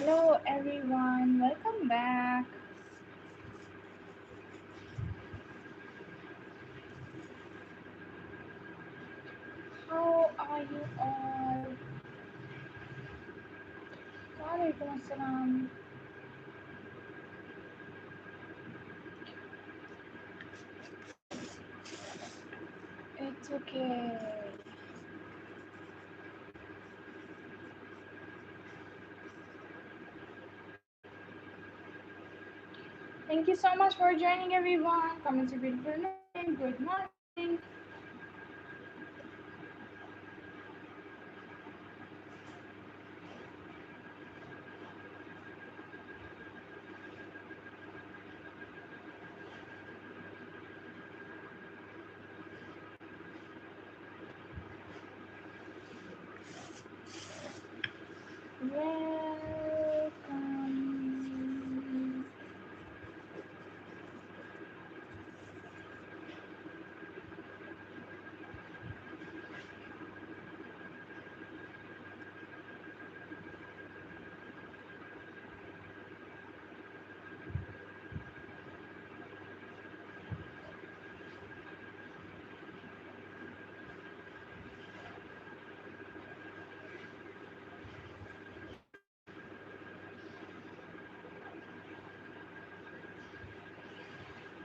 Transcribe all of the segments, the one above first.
Hello everyone, welcome back. How are you all? Walaikum assalam. It's okay. Thank you so much for joining everyone. Come to beautiful name. Good morning. Welcome.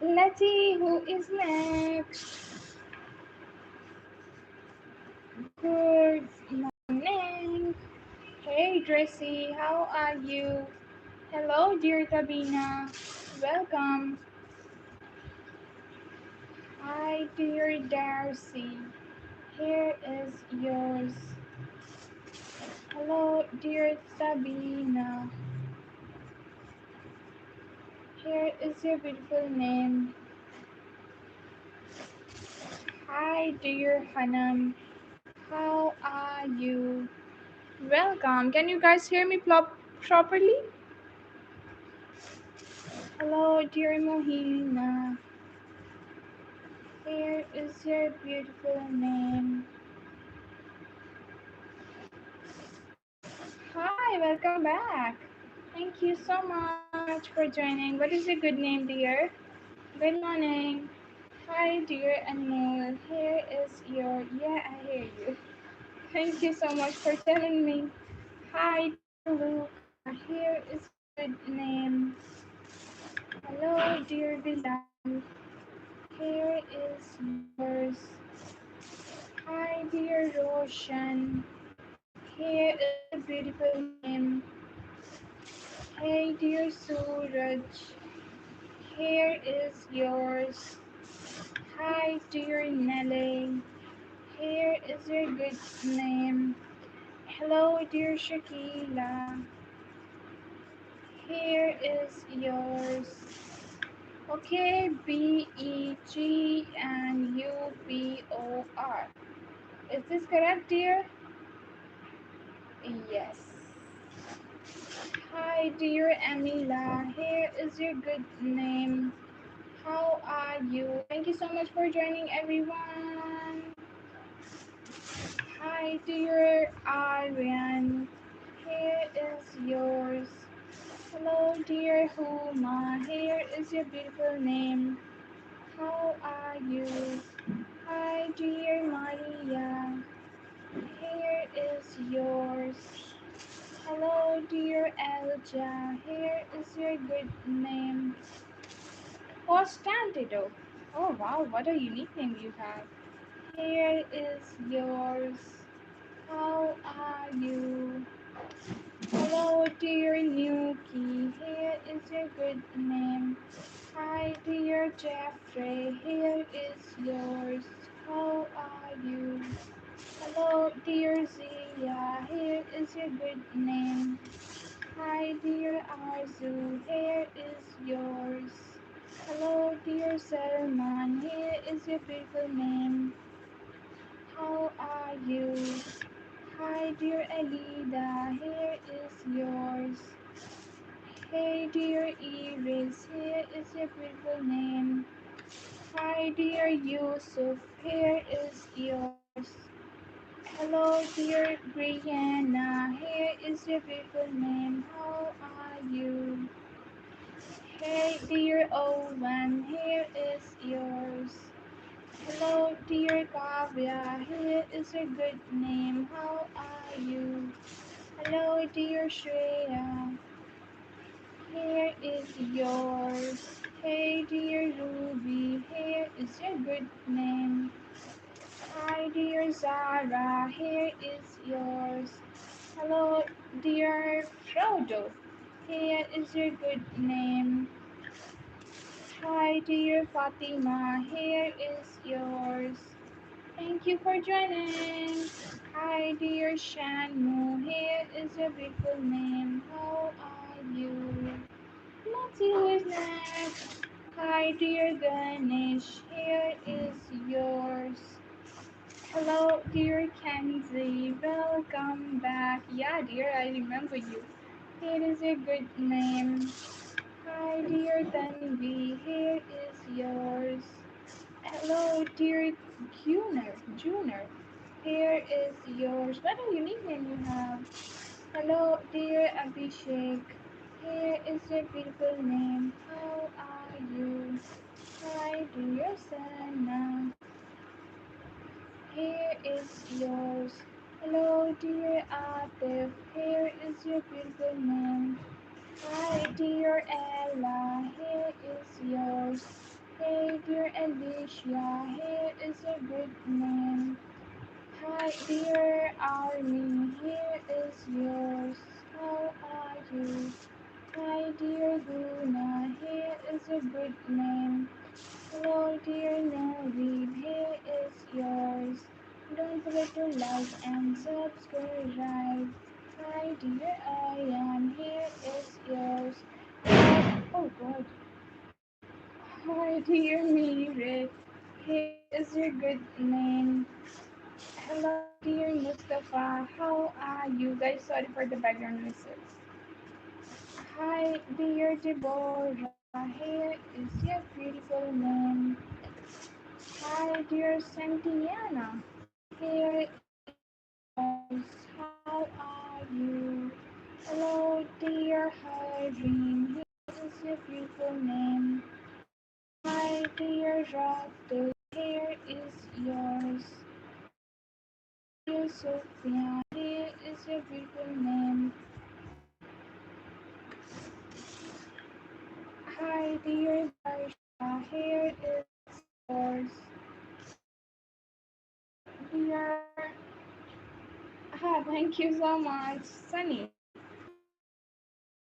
Let's see who is next. Good morning. Hey Tracy, how are you? Hello, dear Tabina. Welcome. Hi, dear Darcy. Here is yours. Hello, dear Sabina. Here is your beautiful name. Hi, dear Hanam. How are you? Welcome. Can you guys hear me properly? Hello, dear Mohina. Here is your beautiful name. Hi, welcome back. Thank you so much for joining. What is your good name, dear? Good morning. Hi, dear Anmol. Here is your. Yeah, I hear you. Thank you so much for telling me. Hi, dear Luca. Here is your good name. Hello, dear Bilal. Here is yours. Hi, dear Roshan. Here is your beautiful name. Hey, dear Suraj. Here is yours. Hi, dear Nelly. Here is your good name. Hello, dear Shakila. Here is yours. Okay, BEG and UBOR. Is this correct, dear? Yes. Hi, dear Amila. Here is your good name. How are you? Thank you so much for joining, everyone. Hi, dear Aryan. Here is yours. Hello, dear Huma. Here is your beautiful name. How are you? Hi, dear Maria. Here is yours. Hello, dear Elja. Here is your good name. Constantido. Oh, wow, what a unique name you have. Here is yours. How are you? Hello, dear Nuki. Here is your good name. Hi, dear Jeffrey. Here is yours. How are you? Hello, dear Zia. Here is your good name. Hi, dear Arzu. Here is yours. Hello, dear Salman. Here is your beautiful name. How are you? Hi, dear Alida. Here is yours. Hey, dear Iris. Here is your beautiful name. Hi, dear Yusuf. Here is yours. Hello, dear Brianna. Here is your beautiful name. How are you? Hey, dear Owen. Here is yours. Hello, dear Kavya. Here is your good name. How are you? Hello, dear Shreya. Here is yours. Hey, dear Ruby. Here is your good name. Hi, dear Zara. Here is yours. Hello, dear Frodo. Here is your good name. Hi, dear Fatima. Here is yours. Thank you for joining. Hi, dear Shanmu. Here is your beautiful name. How are you? Let's see who is next. Hi, dear Ganesh. Here is yours. Hello, dear Kenzie. Welcome back. Yeah, dear, I remember you. Here is a good name. Hi, dear Tanvi. Here is yours. Hello, dear Juner. Here is yours. What a unique name you have. Hello, dear Abhishek. Here is your beautiful name. How are you? Hi, dear Sana. Here is yours. Hello, dear Atif. Here is your beautiful name. Hi, dear Ella. Here is yours. Hey, dear Alicia. Here is your good name. Hi, dear Army. Here is yours. How are you? Hi, dear Luna. Here is a good name. Hello, dear Naveed. Here is yours. Don't forget to like and subscribe. Hi, dear Ian. Here is yours. Oh, God. Hi, dear Merit. Here is your good name. Hello, dear Mustafa. How are you guys? Sorry for the background noises. Hi, dear Deborah. Here is your beautiful name. Hi, dear Santiana. Here is yours. How are you? Hello, dear Irene. Here is your beautiful name. Hi, dear Raptor. Here is yours. Hello, dear Sophia. Here is your beautiful name. Hi, dear Darsha. Here is yours. Dear. Thank you so much, Sunny.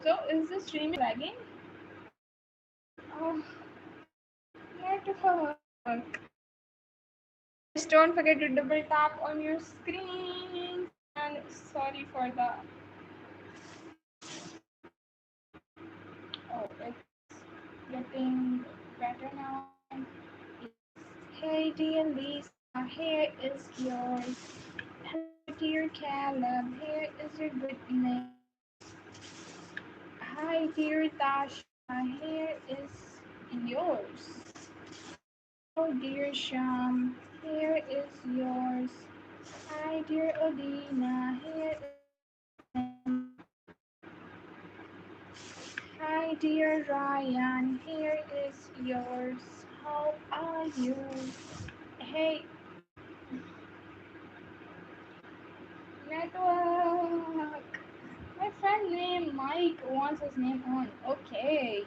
So, is the stream lagging? Oh, network. Just don't forget to double tap on your screen. And sorry for the. Oh, it's getting better now. Hey, dear Lisa, here is yours. Hello, dear Caleb, here is your good name. Hi, dear Tasha, here is yours. Oh, dear Sham, here is yours. Hi, dear Odina, here is your name. Hi, dear Ryan, here is yours. How are you? Hey, network. My friend named Mike wants his name on. Okay.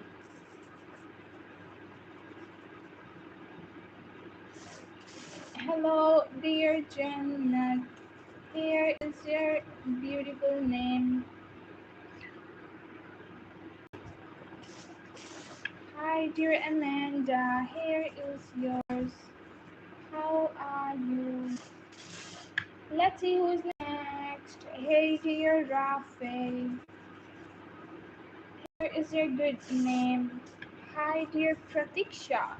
Hello, dear Janet. Here is your beautiful name. Hi, dear Amanda. Here is yours. How are you? Let's see who's next. Hey, dear Rafe. Here is your good name. Hi, dear Pratiksha.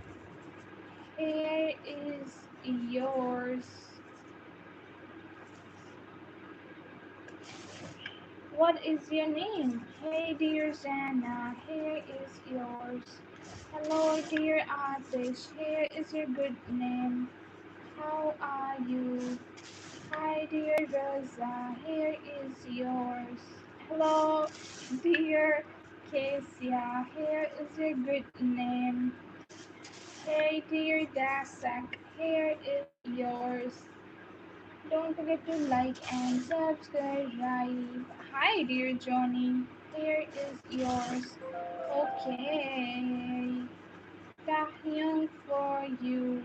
Here is yours. What is your name? Hey, dear Zana. Here is yours. Hello, dear Atish. Here is your good name. How are you? Hi, dear Rosa, here is yours. Hello, dear Kesia, here is your good name. Hey, dear Dasak, here is yours. Don't forget to like and subscribe. Hi, dear Johnny, here is yours. Okay, Tahyung for you.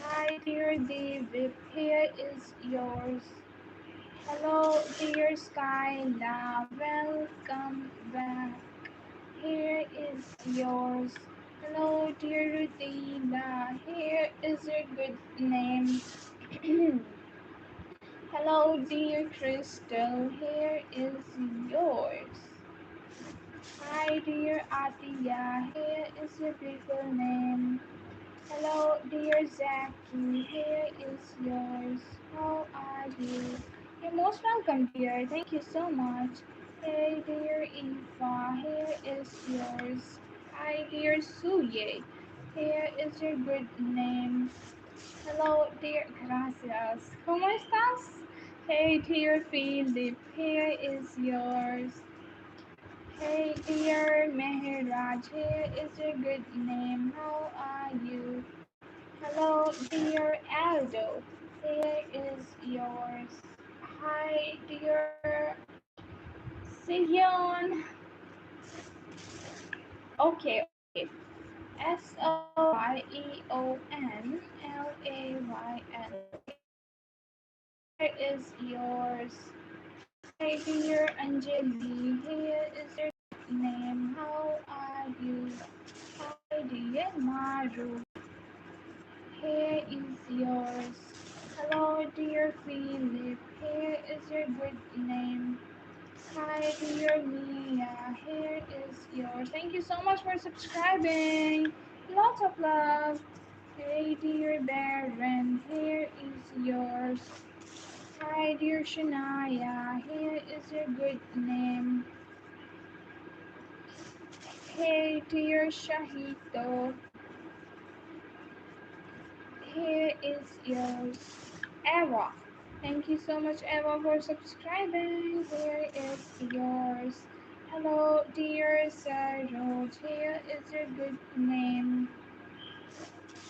Hi, dear David, here is yours. Hello, dear Skyla, welcome back. Here is yours. Hello, dear Rudina, here is your good name. Hello, dear Crystal, here is yours. Hi, dear Atia, here is your beautiful name. Hello, dear Zaki, here is yours. How are you? You're most welcome, dear. Thank you so much. Hey, dear Eva, here is yours. Hi, dear Suye, here is your good name. Hello, dear. Gracias. ¿Cómo estás? Hey, dear Philip, here is yours. Hey, dear Mehraj, here is your good name. How are you? Hello, dear Aldo. Here is yours. Hi, dear Siyon. Okay. Syoonlayn. Here is yours. Hi, dear Anjali. Here is your name. How are you? Hi, dear Maru. Here is yours. Hello, dear Philip. Here is your good name. Hi, dear Mia. Here is yours. Thank you so much for subscribing. Lots of love. Hey, dear Baron. Here is yours. Hi, dear Shania. Here is your good name. Hey, dear Shahito. Here is yours. Eva. Thank you so much, Eva, for subscribing. Here is yours. Hello, dear Saroj. Here is your good name.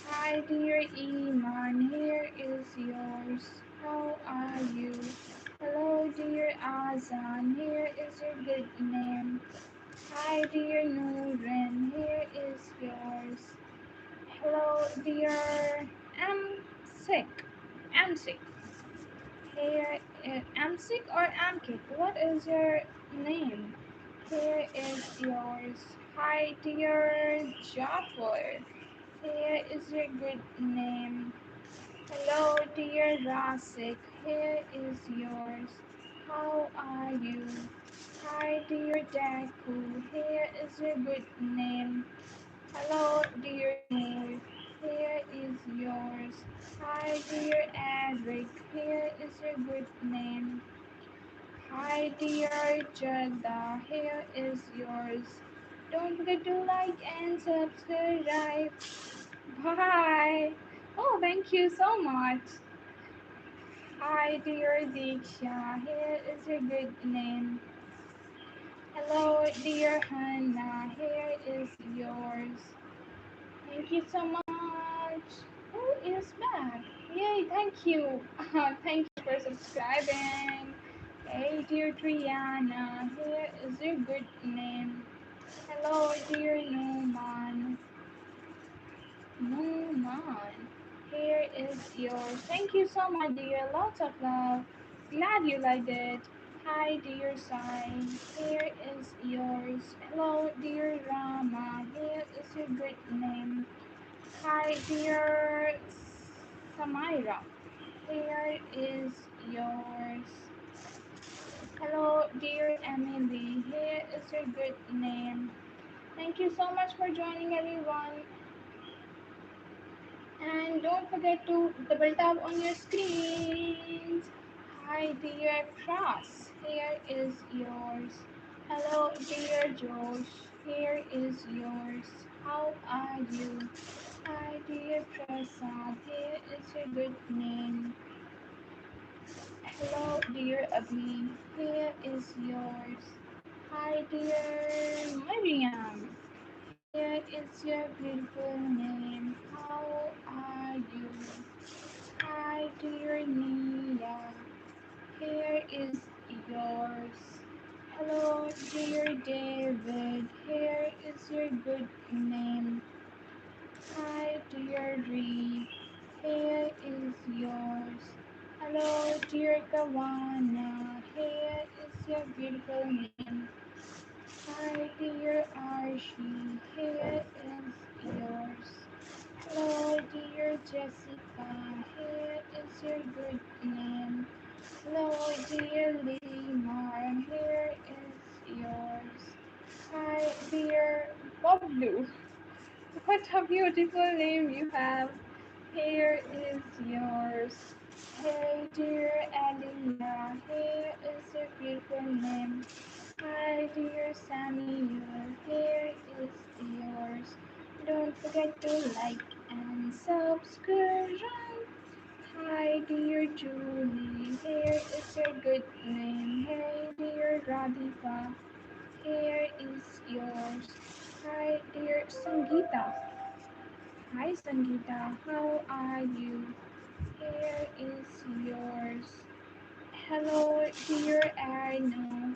Hi, dear Iman. Here is yours. How are you? Hello, dear Azan. Here is your good name. Hi, dear Nurin. Here is yours. Hello, dear. I'm sick. I'm sick. Here, I'm sick or I'm kick. What is your name? Here is yours. Hi, dear Jafar. Here is your good name. Hello, dear Rasik. Here is yours. How are you? Hi, dear Daku. Here is your good name. Hello, dear Noor. Here is yours. Hi, dear Eric. Here is your good name. Hi, dear Jada. Here is yours. Don't forget to like and subscribe. Bye. Oh, thank you so much. Hi, dear Diksha. Here is your good name. Hello, dear Hannah. Here is yours. Thank you so much. Who is back? Yay, thank you. Thank you for subscribing. Hey, dear Triana, here is your good name. Hello, dear Numan. Numan, here is yours. Thank you so much, dear. Lots of love. Glad you liked it. Hi, dear Sai. Here is yours. Hello, dear Rama. Here is your good name. Hi, dear Samaira. Here is yours. Hello, dear Emily. Here is your good name. Thank you so much for joining, everyone. And don't forget to double tap on your screens. Hi, dear Cross. Here is yours. Hello, dear Josh. Here is yours. How are you? Hi, dear Prasad. Here is your good name. Hello, dear Abhi. Here is yours. Hi, dear Mariam. Here is your beautiful name. How are you? Hi, dear Nia. Here is yours. Hello, dear David. Here is your good name. Hi, dear Ree. Here is yours. Hello, dear Kawana. Here is your beautiful name. Hi, dear Archie. Here is yours. Hello, dear Jessica. Here is your good name. Hello, dear Limar. Here is yours. Hi, dear Boblu. What a beautiful name you have. Here is yours. Hey, dear Alia. Here is your beautiful name. Hi, dear Samuel. Here is yours. Don't forget to like and subscribe. Hi, dear Julie. Here is your good name. Hey, dear Radhika. Here is yours. Hi, dear Sangeeta. Hi, Sangeeta. How are you? Here is yours. Hello, dear Arno.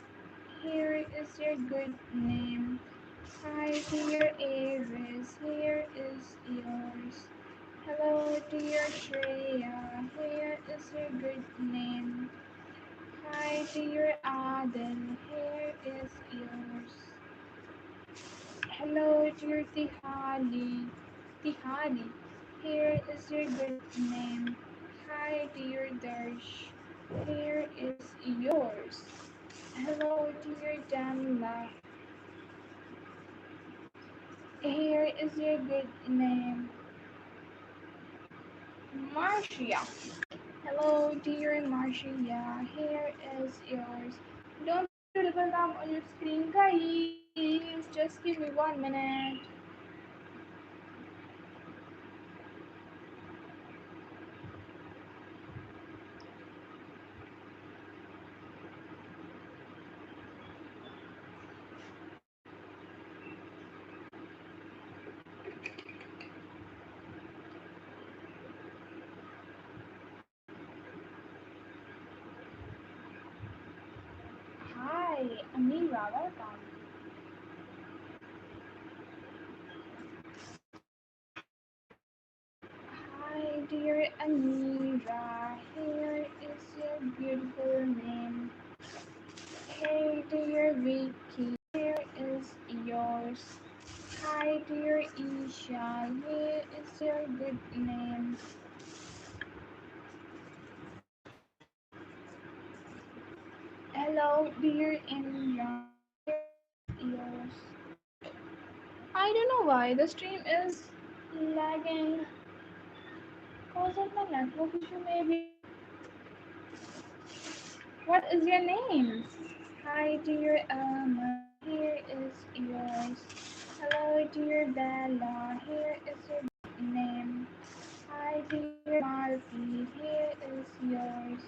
Here is your good name. Hi, dear Avis. Here is yours. Hello, dear Shreya. Here is your good name. Hi, dear Aden. Here is yours. Hello, dear Tihali. Tihali. Here is your good name. Hi, dear Darsh. Here is yours. Hello, dear Damla. Here is your good name. Marcia. Hello, dear Marcia. Here is yours. Don't forget to double tap on your screen, guys. Just give me 1 minute. Hi, Amira. Welcome. Hi, dear Amira. Here is your beautiful name. Hey, dear Vicky. Here is yours. Hi, dear Isha. Here is your good name. Hello, dear Imran. Here is yours. I don't know why the stream is lagging. Cause of the network issue, maybe. What is your name? Hi, dear Alma. Here is yours. Hello, dear Bella. Here is your name. Hi, dear Marky. Here is yours.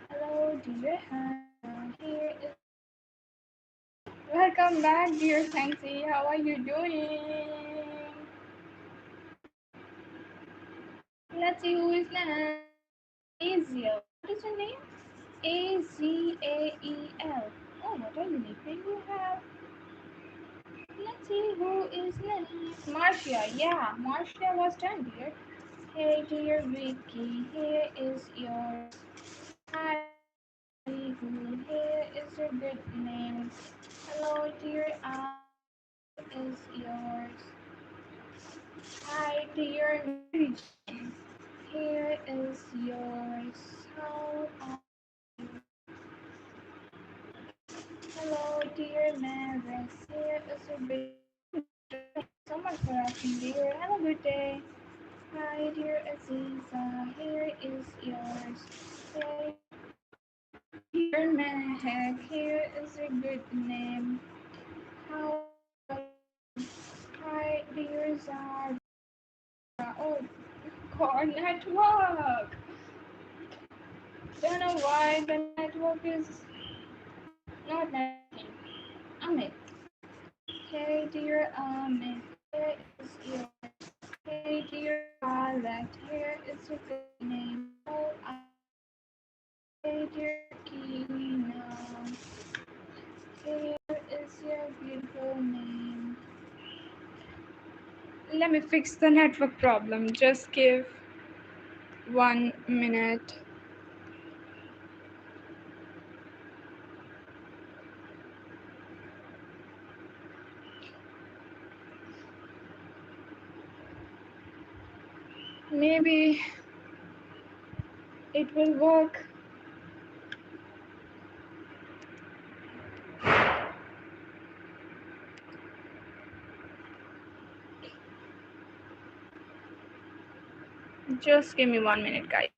Hello, dear Hannah. Here is. Welcome back, dear Fancy. How are you doing? Let's see who is next. Aziel. What is your name? Azael. Oh, what a unique name you have. Let's see who is next. Marcia. Yeah, Marcia was done, dear. Hey, dear Vicky. Here is yours. Hi, who? Here is your good name. Hello, dear is yours. Hi, dear Mary Jane. Here is yours. How are you? Hello, dear Mavis. Here is your big. Thank you so much for asking, dear. Have a good day. Hi, dear Aziza. Here is yours. Hey, dear Mehek. Here is your good name. How are you? Hi, dear Zara. Oh, core network. Don't know why the network is not networking. Amit. Hey dear Amit, here is your. Hey dear Violet, here is your good name. How are you? Hey dear Kina, here is your beautiful name. Let me fix the network problem. Just give 1 minute. Maybe it will work. Just give me 1 minute, guys.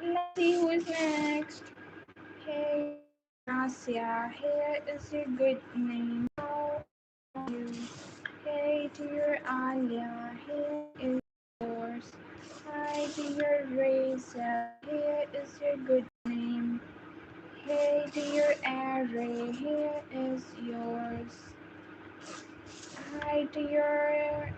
Let's see who is next. Hey, Nasia, here is your good name. How are you? Hey, dear Alia, here is yours. Hi, dear Reza, here is your good name. Hey, dear Ari, here is yours. Hi, dear.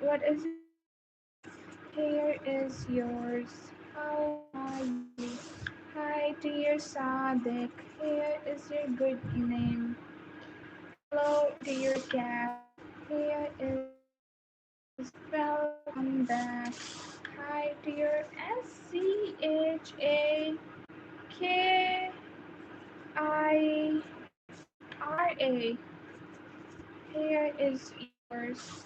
What is it? Here is yours. How are you? Hi, dear Sadik. Here is your good name. Hello, dear cat. Here is yours. Welcome back. Hi, dear SCHAKIRA. Here is yours.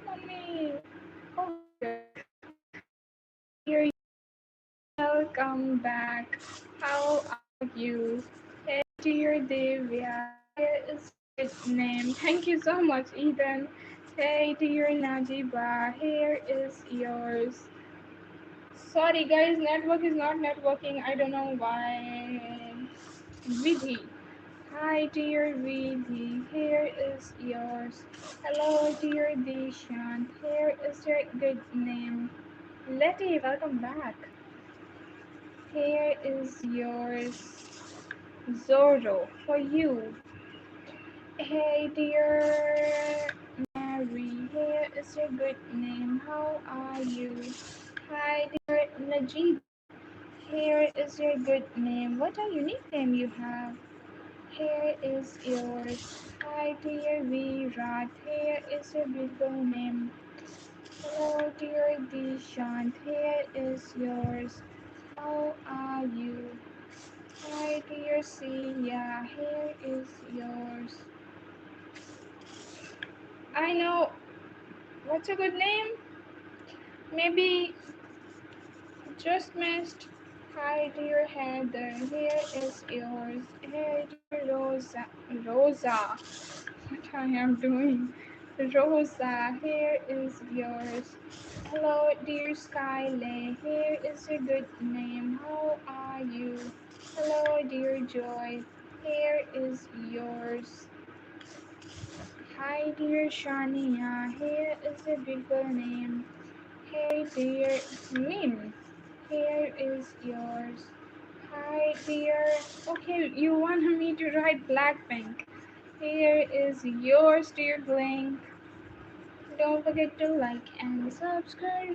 Mommy. Oh dear. Dear, welcome back. How are you? Hey, dear Devya. Here is your good name. Thank you so much, Ethan. Hey, dear Najiba. Here is yours. Sorry, guys. Network is not networking. I don't know why. Vidhi. Hi, dear Vidhi. Here is yours. Hello, dear Dishant. Here is your good name. Letty, welcome back. Here is yours. Zorro, for you. Hey, dear Mary. Here is your good name. How are you? Hi, dear Najib. Here is your good name. What a unique name you have. Here is yours. Hi, dear Virat. Here is your beautiful name. Hello, dear Dishant. Here is yours. How are you? Hi, dear Sia. Here is yours. I know. What's a good name? Maybe just missed. Hi, dear Heather. Here is yours. Hey, dear Rosa. Rosa. What I am doing? Rosa. Here is yours. Hello, dear Skyle. Here is your good name. How are you? Hello, dear Joy. Here is yours. Hi, dear Shania. Here is a beautiful name. Hey, dear Mim. Here is yours. Hi, dear. Okay, you want me to write Blackpink. Here is yours, dear Blink. Don't forget to like and subscribe.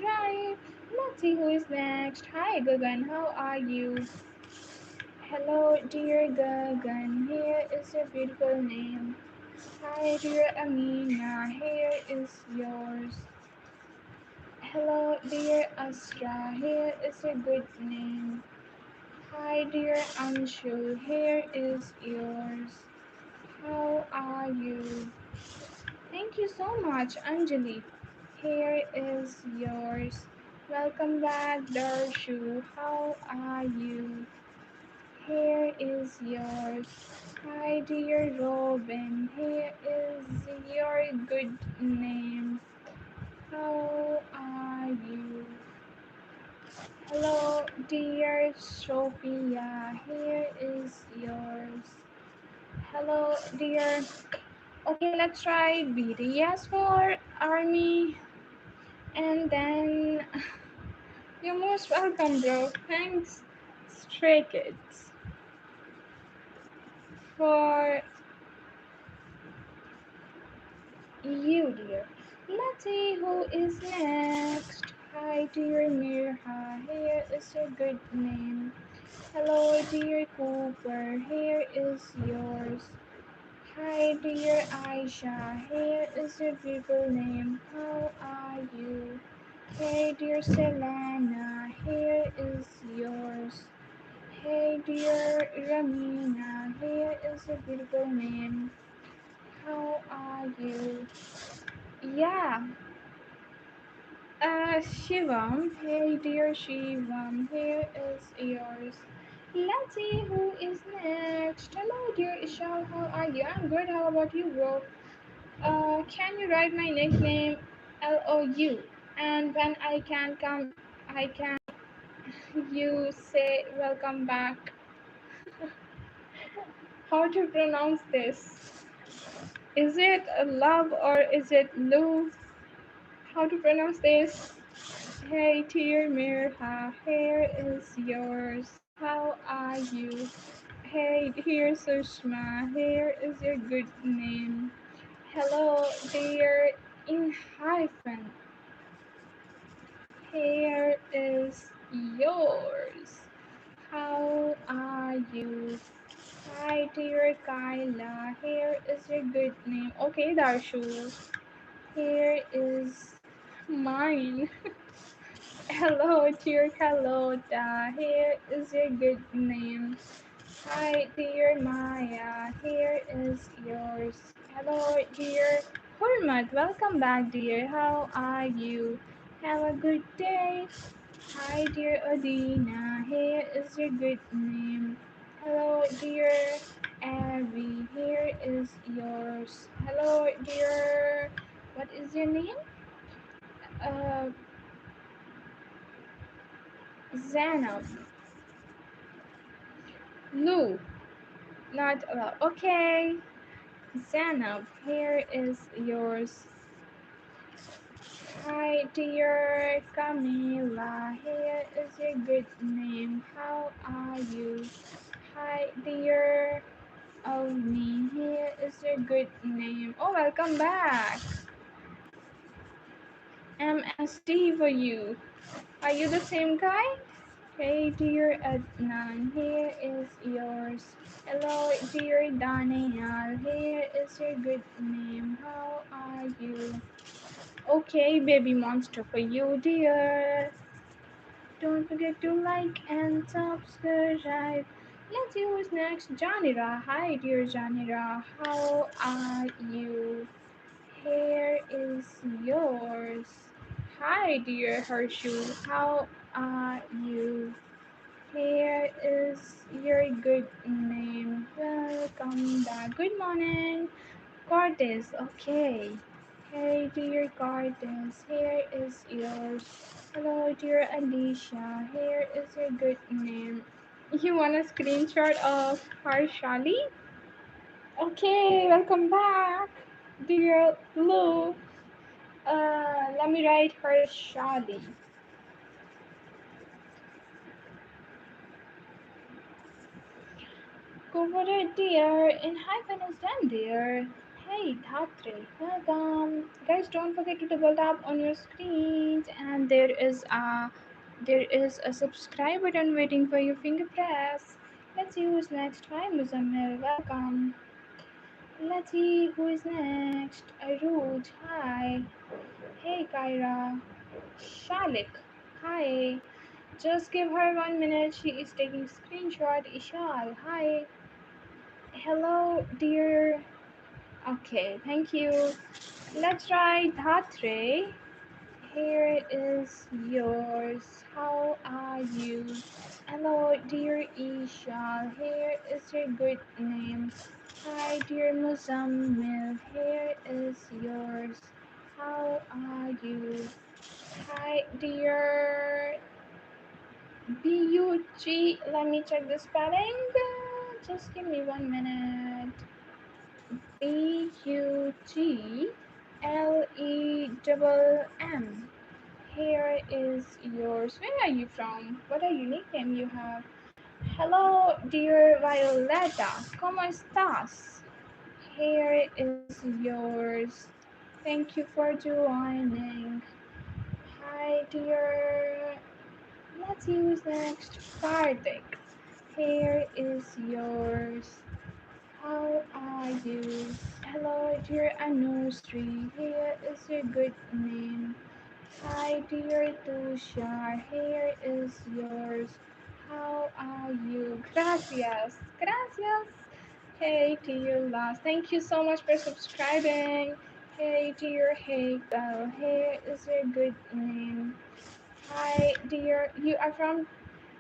Let's see who is next. Hi, Gagan. How are you? Hello, dear Gagan. Here is your beautiful name. Hi, dear Amina. Here is yours. Hello, dear Astra. Here is a good name. Hi, dear Anshu. Here is yours. How are you? Thank you so much, Anjali. Here is yours. Welcome back, Darshu. How are you? Here is yours. Hi, dear Robin. Here is your good name. How are you? Hello, dear Sophia. Here is yours. Hello, dear. Okay, let's try BTS for Army, and then you're most welcome, bro. Thanks, Stray Kids, for you, dear. Let's see who is next. Hi, dear Mirha. Here is your good name. Hello, dear Cooper. Here is yours. Hi, dear Aisha. Here is your beautiful name. How are you? Hey, dear Selena. Here is yours. Hey, dear Ramina. Here is your beautiful name. How are you? Yeah, Shivam, hey dear Shivam, here is yours. Let's see who is next. Hello, dear Ishal, how are you? I'm good. How about you, bro? Can you write my nickname LOU? And when I can come, I can you say welcome back. How to pronounce this? Is it love or is it Lou? How to pronounce this? Hey, dear Mirha, here is yours. How are you? Hey, dear Sushma, here is your good name. Hello, dear in hyphen. Here is yours. How are you? Hi, dear Kyla. Here is your good name. Okay, Darshu. Here is mine. Hello, dear Carlota. Here is your good name. Hi, dear Maya. Here is yours. Hello, dear Hormat. Welcome back, dear. How are you? Have a good day. Hi, dear Odina. Here is your good name. Hello, dear Abby. Here is yours. Hello, dear. What is your name? Uh, Zainab. Lou. Not allowed. Okay. Zainab, here is yours. Hi, dear Camila. Here is your good name. How are you? Hi, dear Almi. Here is your good name. Oh, welcome back. MSD for you. Are you the same guy? Hey, dear Adnan. Here is yours. Hello, dear Daniel. Here is your good name. How are you? Okay, baby monster for you, dear. Don't forget to like and subscribe. Let's see who's next. Janira. Hi, dear Janira. How are you? Here is yours. Hi, dear Harshu. How are you? Here is your good name. Welcome back. Good morning, Cortez. Okay. Hey, dear Cortez. Here is yours. Hello, dear Alicia. Here is your good name. You want a screenshot of Harshali? Okay, welcome back, dear Lou. Let me write Harshali. Go for it, dear. In hyphen is done, dear. Hey, Dhatre, welcome. Guys, don't forget to double tap on your screens, and there is a subscribe button waiting for your finger press. Let's see who's next. Hi, Muzammil. Welcome. Let's see who is next. Aruj. Hi. Hey, Kyra. Shalik. Hi. Just give her 1 minute. She is taking screenshot. Ishal. Hi. Hello, dear. Okay, thank you. Let's try Dhatre. Here is yours. How are you? Hello, dear Isha. Here is your good name. Hi, dear Muzammil. Here is yours. How are you? Hi, dear BUG. Let me check the spelling. Just give me 1 minute. BUG. LEMM. Here is yours. Where are you from? What a unique name you have. Hello, dear Violeta. ¿Cómo estás? Here is yours. Thank you for joining. Hi, dear. Let's use next Karthik. Here is yours. How are you? Hello, dear Anusri. Here is your good name. Hi, dear Tushar. Here is yours. How are you? Gracias. Gracias. Hey, dear Last. Thank you so much for subscribing. Hey, dear Hegel. Here is your good name. Hi, dear. You are from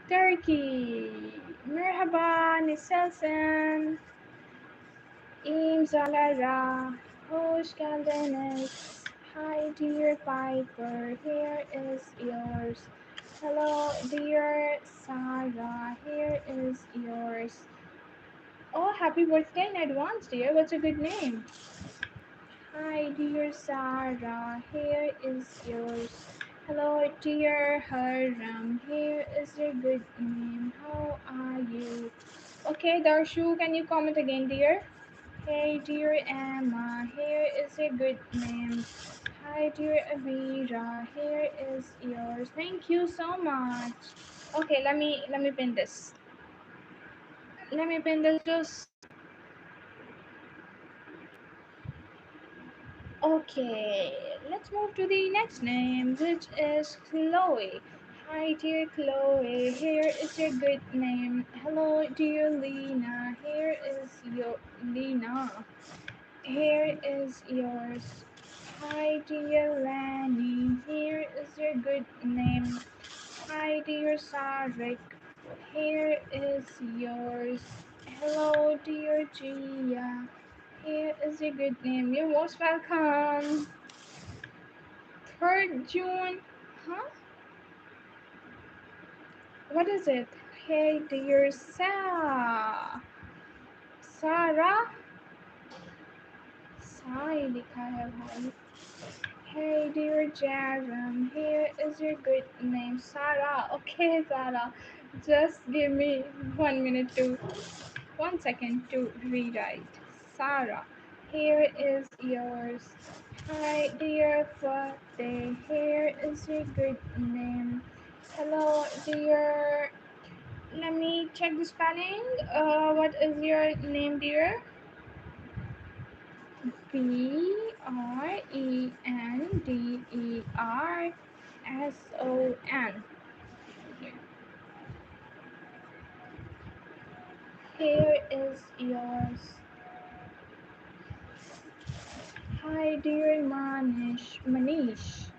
Turkey. Merhaba, Niselsen. İmzalara hoş geldiniz. Hi dear Piper, here is yours. Hello dear Sarah, here is yours. Oh, happy birthday in advance, dear. What's a good name? Hi dear Sarah, here is yours. Hello dear Haram, here is your good name. How are you? Okay, Darshu, can you comment again, dear? Hey dear Emma, here is a good name. Hi dear Avira, here is yours. Thank you so much. Okay, let me pin this. Let me pin this just okay. Let's move to the next name, which is Chloe. Hi dear Chloe, here is your good name. Hello dear Lena, here is your Lena. Here is yours. Hi dear Lanny, here is your good name. Hi dear Sarek, here is yours. Hello dear Gia, here is your good name. You're most welcome. 3rd June, huh? What is it? Hey dear Sarah, Sai लिखा है भाई. Hey dear Jaram, here is your good name, Sarah. Okay, Sarah, just give me 1 minute to 1 second to rewrite. Sarah, here is yours. Hi dear Fateh, here is your good name. Hello dear. Let me check the spelling. What is your name, dear? Brenderson. Here is yours. Hi dear Manish.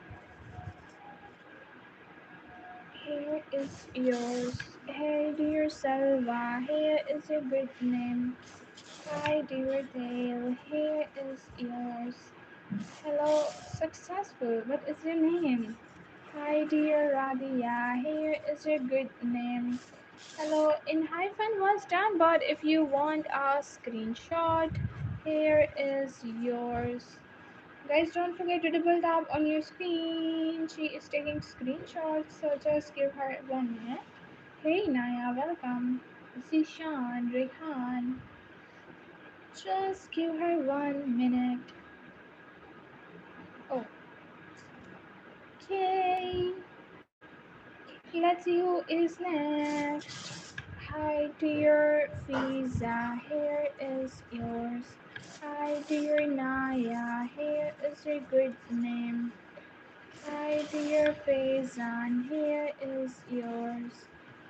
Here is yours. Hey dear Selva, here is your good name. Hi dear Dale, here is yours. Hello, successful. What is your name? Hi dear Radia, here is your good name. Hello, in hyphen was done, but if you want a screenshot, here is yours. Guys, don't forget to double tap on your screen. She is taking screenshots, so just give her 1 minute. Hey Naya, welcome. Zishan, Rehan. Just give her 1 minute. Okay. Let's you is next. Hi dear Fiza, here is yours. Hi dear Naya, here is your good name. Hi dear Faizan, here is yours.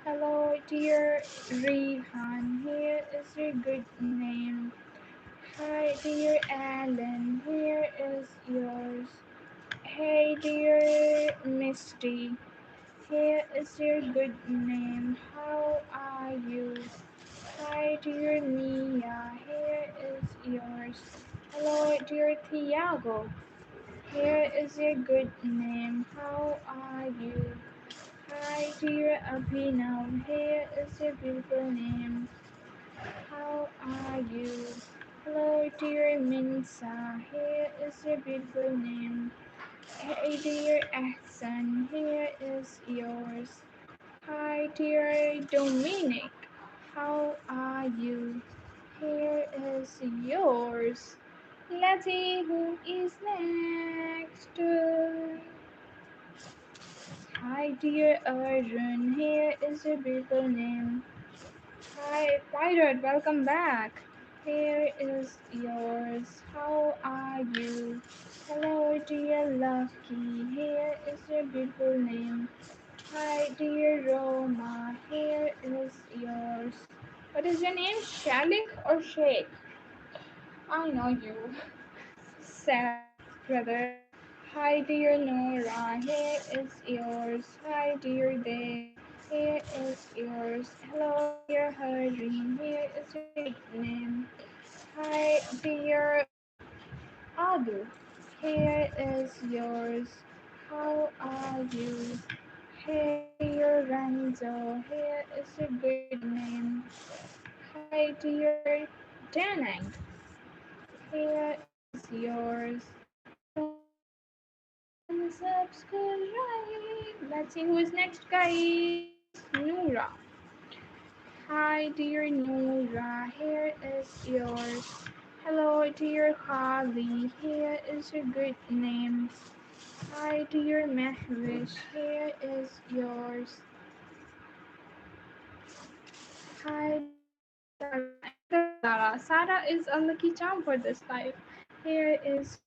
Hello dear Rihan, here is your good name. Hi dear Alan, here is yours. Hey dear Misty, here is your good name. How are you? Hi dear Mia, here is yours. Hello dear Tiago, here is your good name. How are you? Hi dear Abhinav, here is your beautiful name. How are you? Hello, dear Minsa. Here is your beautiful name. Hey, dear Ahsan. Here is yours. Hi, dear Dominic. How are you? Here is yours. Let's see who is next. Hi, dear Arjun. Here is your beautiful name. Hi, Pirate. Welcome back. Here is yours. How are you? Hello, dear Lucky. Here is your beautiful name. Hi, dear Roma. Here is yours. What is your name? Shalik or Sheikh? I know you. Sad brother. Hi, dear Nora. Here is yours. Hi, dear Dave. Here is yours. Hello, dear Hareen. Here is your good name. Hi, dear Adu. Here is yours. How are you? Hey, dear Ranzo. Here is a good name. Hi, dear Danang. Here is yours. Like and subscribe. Let's see who is next, guys. Noora. Hi, dear Noora. Here is yours. Hello, dear Kali. Here is your good name. Hi, dear Mehwish. Here is yours. Hi, dear Sarah. Another Sarah. Sarah is a lucky charm for this life. Here is yours.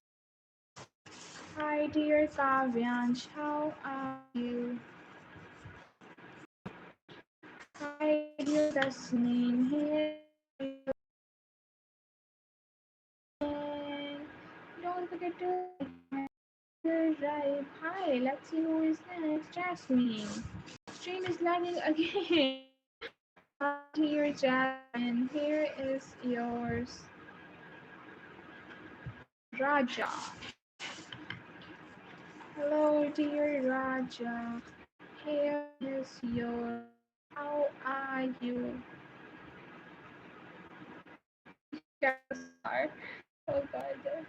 Hi, dear Kavyansh. How are you? Hi, dear Tasneem. Here is yours. And don't forget to like and subscribe. Hi, let's see who is next. Jasmine. Stream is lagging again. Hi, dear Jasmine. Here is yours. Raja. Hello, dear Raja. Here is yours. How are you? Star. Oh god.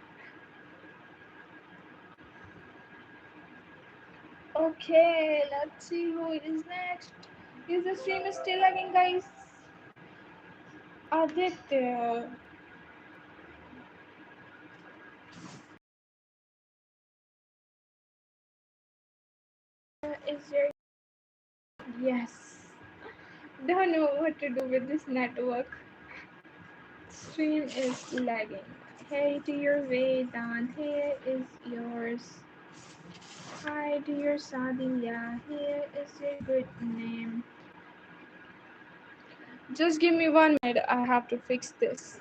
Okay, let's see who is next. Is the stream is still lagging, guys? Aditya. Is your yes? Don't know what to do with this network. Stream is lagging. Hey, dear Vedant, here is yours. Hi, dear Sadiya, here is your good name. Just give me 1 minute, I have to fix this.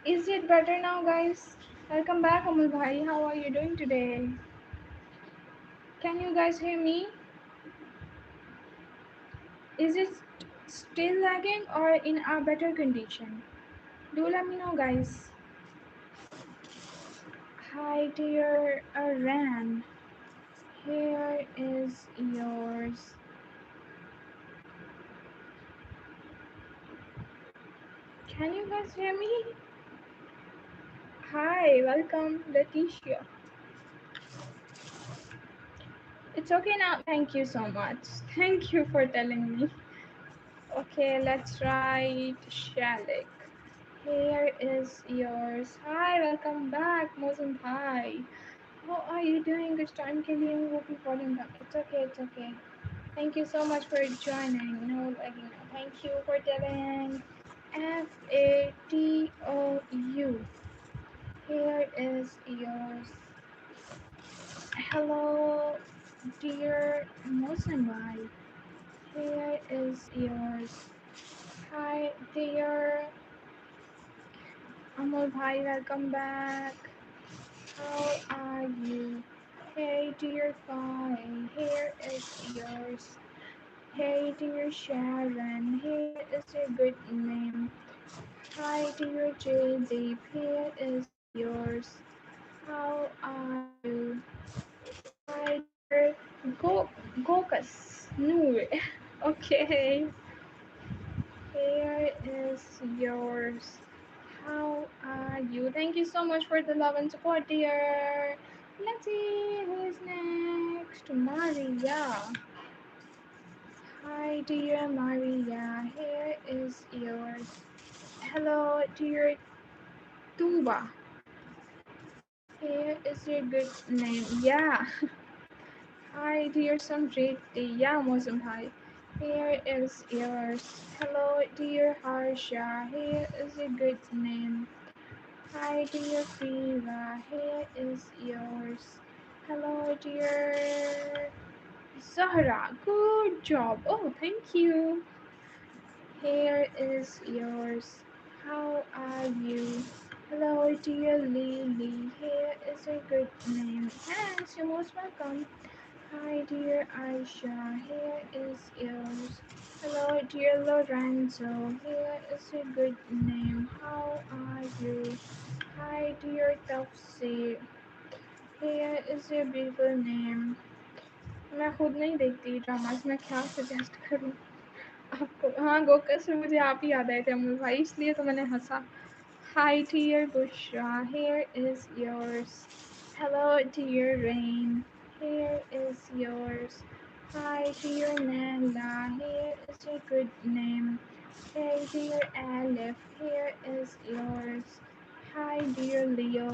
Is it better now, guys? Welcome back, Amul Bhai. How are you doing today? Can you guys hear me? Is it still lagging or in a better condition? Do let me know, guys. Hi, dear Aran. Here is yours. Can you guys hear me? Hi, welcome, Letitia. It's okay now. Thank you so much. Thank you for telling me. Okay, let's write Shalik. Here is yours. Hi, welcome back, Mozum. Hi. How are you doing? This time के लिए वो भी falling down. It's okay. It's okay. Thank you so much for joining. No, like, thank you for telling. FATOU. Here is yours. Hello, dear Mosambai. Here is yours. Hi, dear Amol Bhai. Welcome back. How are you? Hey, dear Fi. Here is yours. Hey, dear Sharon. Here is your good name. Hi, dear Jaydeep. Here is yours. How are you? Hi, dear Gokas Noor. Okay, here is yours. How are you? Thank you so much for the love and support, dear. Let's see who is next. Maria. Hi, dear Maria. Here is yours. Hello, dear Tuba. Here is your good name. Yeah. Hi, dear Samriti. Yeah, Mosam. Hi. Here is yours. Hello, dear Harsha. Here is your good name. Hi, dear Priva. Here is yours. Hello, dear Zahra. Good job. Oh, thank you. Here is yours. How are you? Hello, dear Lily. Here is a good name. Thanks, you're most welcome. Hi, dear Aisha. Here is yours. Hello, dear Lorenzo. Here is a good name. How are you? Hi, dear Tafsir. Here is your beautiful name. मैं खुद नहीं देखती dramas मैं क्या suggest करूँ आपको हाँ गोकस से मुझे आप ही याद आए थे अमूल भाई इसलिए तो मैंने हंसा Hi dear Bushra, here is yours. Hello dear Rain, here is yours. Hi dear Nella, here is your good name. Hey dear Aleph, here is yours. Hi dear Leo,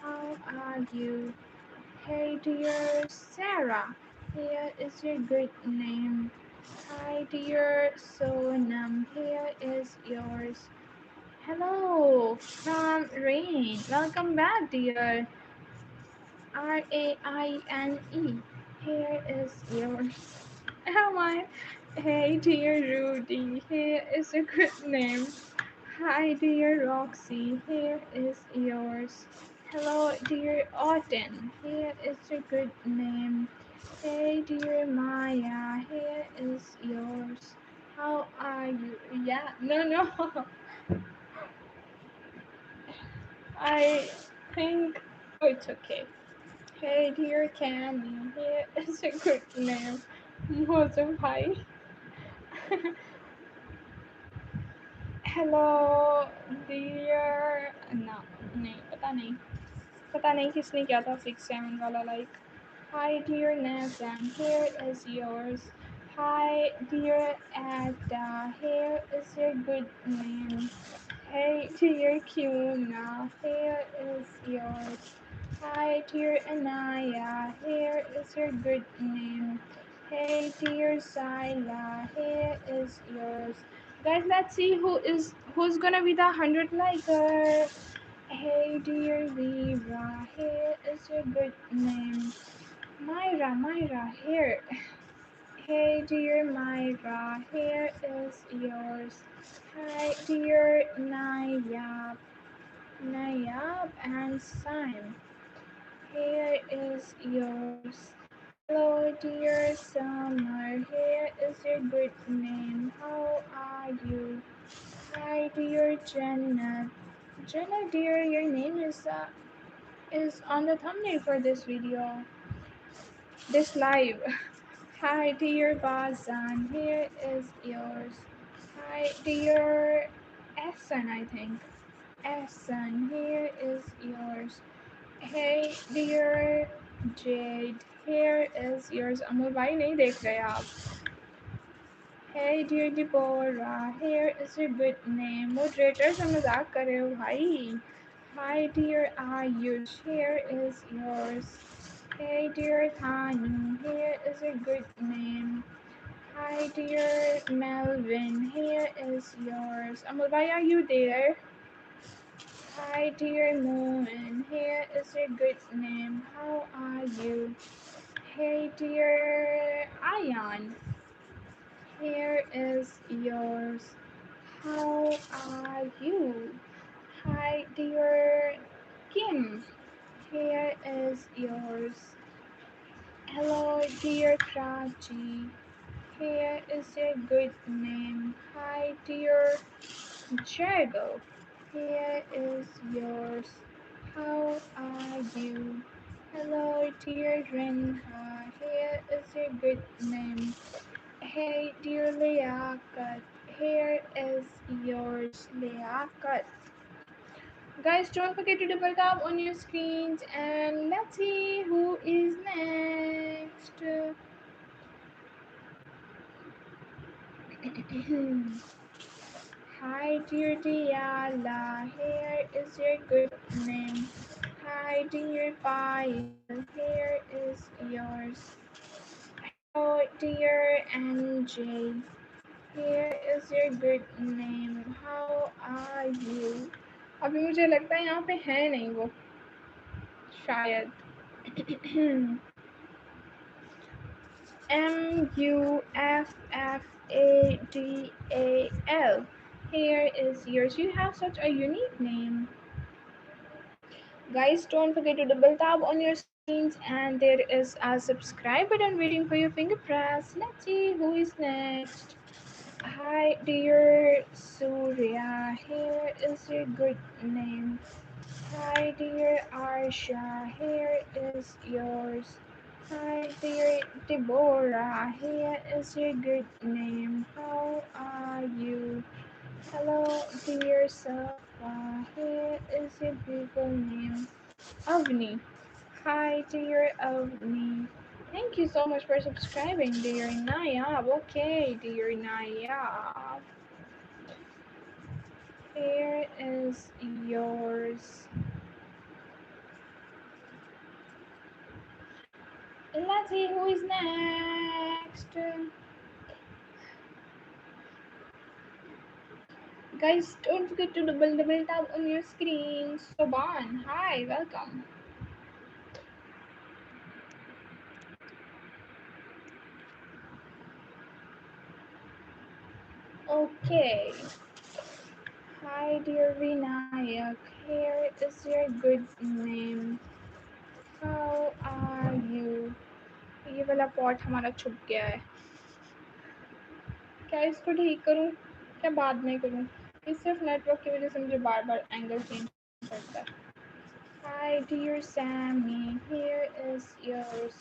how are you? Hey dear Sarah, here is your good name. Hi dear Sonam, here is yours. Hello from Rain. Welcome back, dear. Raine. Here is yours. Am I? Hey, dear Rudy. Here is a good name. Hi, dear Roxy. Here is yours. Hello, dear Autumn. Here is a good name. Hey, dear Maya. Here is yours. How are you? Yeah, no. I think it's okay. Hey, dear Cammy. Here is a good name. Mozum Bhai. Hello, dear. No, नहीं पता नहीं पता नहीं किसने किया था 6-7 वाला like. Hi, dear Nathan. Here is yours. Hi, dear Ada. Here is your good name. Hey, dear Kiuna. Here is yours. Hi, dear Anaya. Here is your good name. Hey, dear Sila. Here is yours. Guys, let's see who's gonna be the 100 liker. Hey, dear Libra. Here is your good name. Myra. Here. Hey, dear Myra. Here is yours. Hi, dear Nayab and Sam. Here is yours. Hello, dear Summer. Here is your good name. How are you? Hi, dear Jenna. Jenna, dear, your name is on the thumbnail for this video, this live. Hi, dear Bazan. Here is yours. Hi, dear Essen, I think. Essen, here is yours. Hey dear Jade, here is yours. Amol भाई नहीं देख रहे आप. Hey dear Deborah, here is your good name. Moderator से मजाक कर रहे हो भाई. Hi dear Ayush, here is yours. Hey dear Thanu, here is a good name. Hi, dear Melvin. Here is yours. Amul, why are you there? Hi, dear Moon. Here is your good name. How are you? Hey, dear Ayan. Here is yours. How are you? Hi, dear Kim. Here is yours. Hello, dear Prachi. Here is your good name. Hi, dear Jago. Here is yours. How are you? Hello, dear Renha. Here is your good name. Hey, dear Liaquat. Here is yours, Liaquat. Guys, don't forget to double tap on your screens and let's see who is next. Hi, dear Diala. Here is your good name. Hi, dear Payal. Here is yours. Hello, dear NJ. Here is your good name. How are you? अभी मुझे लगता है यहाँ पे है नहीं वो शायद Muffadal. Here is yours. You have such a unique name. Guys, don't forget to double tap on your screens and there is a subscribe button waiting for your finger press. Let's see who is next. Hi, dear Surya. Here is your good name. Hi, dear Arsha. Here is yours. Hi, dear Deborah. Here is your good name. How are you? Hello, dear Safa. Here is your beautiful name. Avni. Hi, dear Avni. Thank you so much for subscribing, dear Nayab. Okay, dear Nayab. Here is yours. Let's see who is next. Guys, don't forget to double tap on your screen. Soban, hi, welcome. Okay. Hi, dear Vinayak. Here is your good name. How are you? ये वाला pot हमारा छुप गया है. क्या इसको ठीक करूं? क्या बाद में करूं? ये सिर्फ नेटवर्क की वजह से मुझे बार-बार एंगल चेंज करना पड़ता है. Hi, dear Sammy. Here is yours.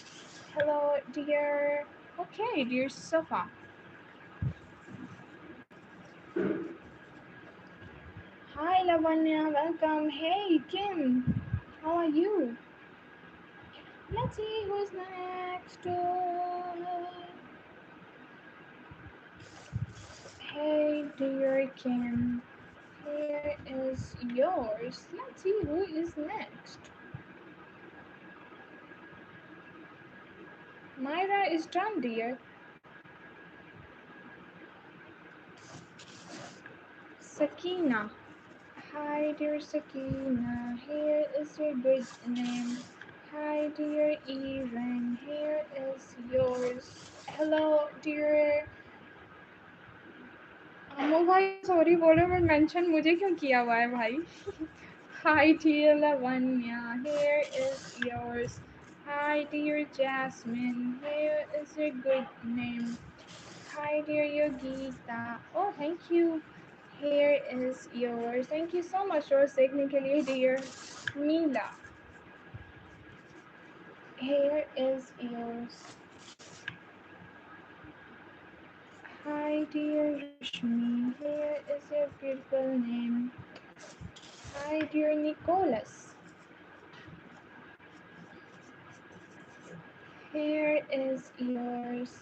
Hello, dear. Okay, dear Safa. Hi, Lavanya. Welcome. Hey, Kim. How are you? Let's see who's next. Hey, dear Kim. Here is yours. Let's see who is next. Myra is done, dear. Sakina. Hi, dear Sakina. Here is your good name. Hi, dear Evan. Here is yours. Hello, dear. Amo भाई sorry बोलो but mention मुझे क्यों किया हुआ है भाई. Hi, dear Lavanya. Here is yours. Hi, dear Jasmine. Here is your good name. Hi, dear Yogita. Oh, thank you. Here is yours. Thank you so much for signing के लिए, dear Mila. Here is yours. Hi, dear Rashmi. Here is your beautiful name. Hi, dear Nicholas. Here is yours.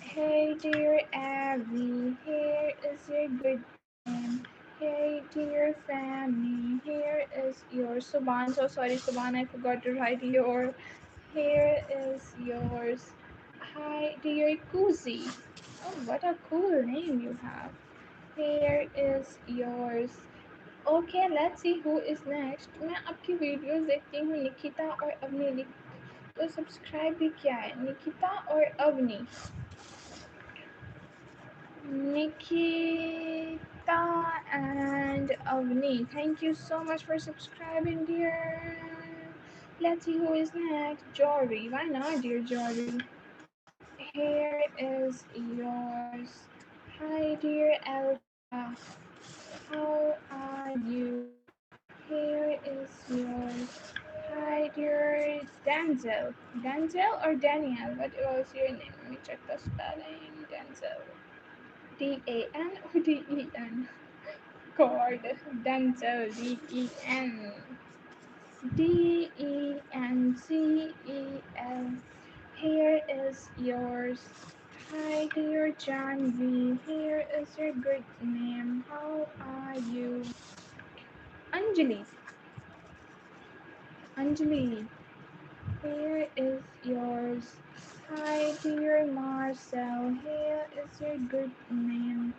Hey, dear Abby. Here is your good name. Hey, dear family. Here is yours. Suban. So sorry, Suban. I forgot to write your. Here is yours. Hi, dear Kuzi. Oh, what a cool name you have. Here is yours. Okay, let's see who is next. मैं आपकी videos देखती हूँ निकिता और अवनी तो subscribe भी किया है निकिता और Avani Nikita and Avni. Thank you so much for subscribing, dear. Let's see who is next. Jory. Why not, dear Jory? Here is yours. Hi, dear Elka. How are you? Here is yours. Hi, dear Denzel. Denzel or Daniel? What was your name? Let me check the spelling. Denzel. Dan or Den? God, Denzel. Den. Dencel. Here is yours. Hi, dear Janvi. Here is your good name. How are you? Anjali. Anjali. Here is yours. Hi, dear Marcel. Here is your good name.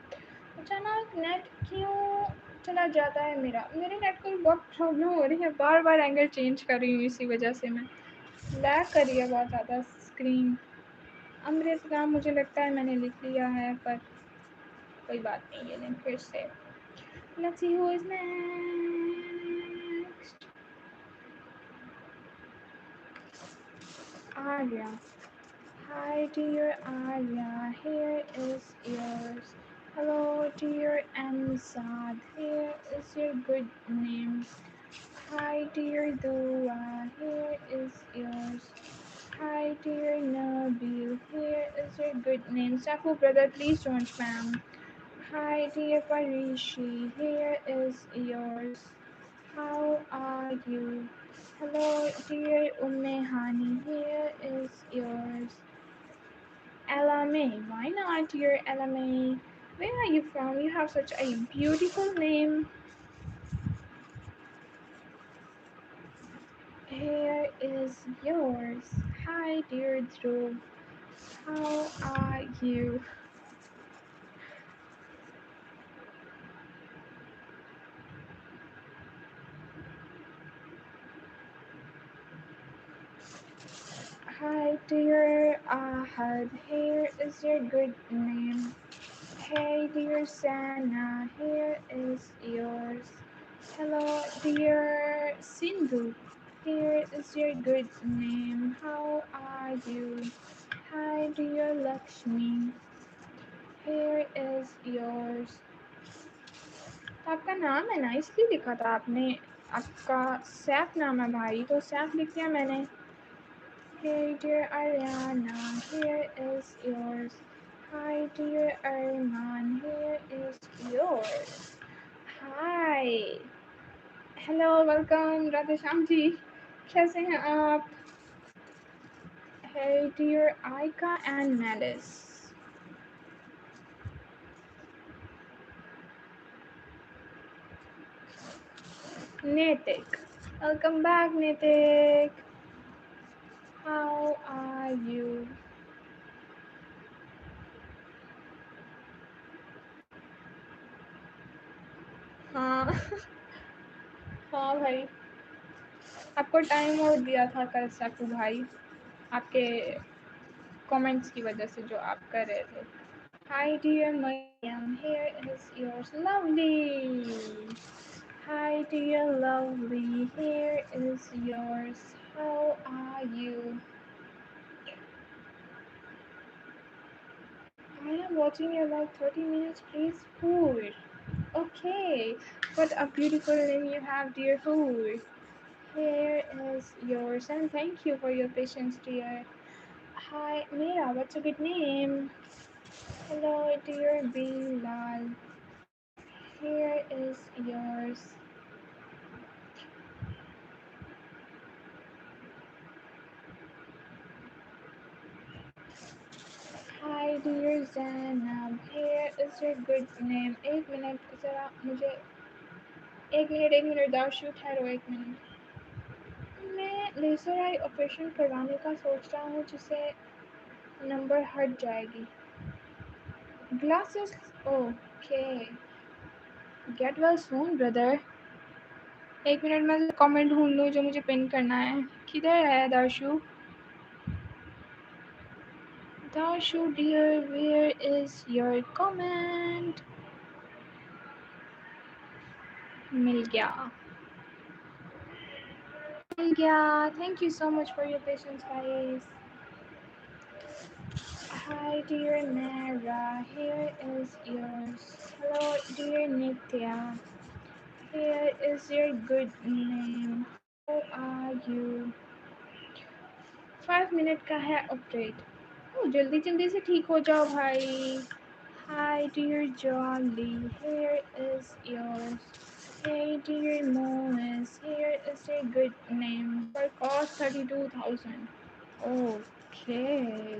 अचानक net क्यों चला जाता है मेरे net को बहुत problem हो रही है बार बार एंगल चेंज कर रही हूँ इसी वजह से मैं लैग कर रही है बहुत ज़्यादा स्क्रीन अमृत नाम मुझे लगता है मैंने लिख लिया है पर कोई बात नहीं ये दिन फिर से Let's see who is next. Arya. Hi, dear Arya. Here is yours. Hello, dear Ansad. Here is your good name. Hi, dear Dua. Here is yours. Hi, dear Nabil. Here is your good name. Safu, brother, please don't spam. Hi, dear Parishi. Here is yours. How are you? Hello, dear Ummehani. Here is yours. Elame. Why not, dear Elame? Where are you from? You have such a beautiful name. Here is yours. Hi, dear Dhruv. How are you? Hi, dear Ahad. Here is your good name. Hey, dear Sana. Here is yours. Hello, dear Sindhu. Here is your good name. How are you? Hi, dear Lakshmi. Here is yours. तो आपका नाम है ना इसलिए लिखा था आपने आपका सैफ नाम है भाई तो सैफ लिख दिया मैंने Hey dear Ariana, here is yours. Hi dear Arman, here is yours. Hi. Hello, welcome Radhe Shyam ji कैसे हैं आप Hey dear Aika and Melis. Nitik. Welcome back Nitik. How are you? हाँ हाँ भाई आपको टाइम और दिया था कल सैफू भाई आपके कमेंट्स की वजह से जो आप कर रहे थे Hi dear Mariam, here is yours. Lovely. Hi dear lovely, here is yours. How are you? I am watching your live 30 minutes, please. Hoor. Okay, what a beautiful name you have, dear Hoor. Here is yours, and thank you for your patience, dear. Hi, Mira, what's a good name? Hello, dear Bilal. Here is yours. Hi dear Zainab, here is your good name. एक minute ज़रा मुझे एक minute दाशु ठहरो एक minute मैं laser I operation करवाने का सोच रहा हूँ जिससे नंबर हट जाएगी Glasses. Okay. Get well soon, brother. एक मिनट में जरा कमेंट ढूंढ लूँ जो मुझे पिन करना है. किधर है दाशु? Dashu dear, where is your comment? मिल गया. मिल गया. Thank you so much for your patience, guys. Hi, dear Nara. Here is yours. Hello, dear Nitya. Here is your good name. How are you? 5 minute का है update. Oh, जल्दी जल्दी से ठीक हो जाओ भाई. Hi, dear Jolly. Here is yours. Hey, dear Mois. Here is a good name. For cost 32,000. Okay.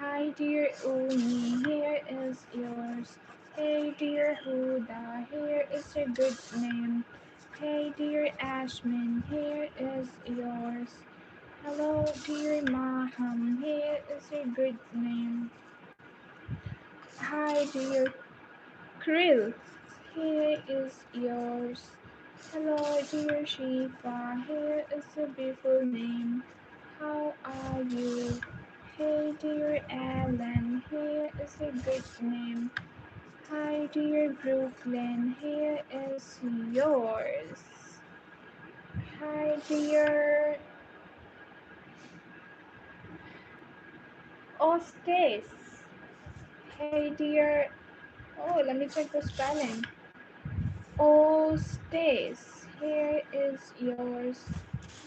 Hi, dear Uni. Here is yours. Hey, dear Huda. Here is a good name. Hey, dear Ashman. Here is yours. Hello, dear Maham. Here is a good name. Hi, dear Krill. Here is yours. Hello, dear Shifa. Here is a beautiful name. How are you? Hey, dear Alan. Here is a good name. Hi, dear Brooklyn. Here is yours. Hi, dear Ostes. Hey, dear. Oh, let me check the spelling. Ostes. Here is yours.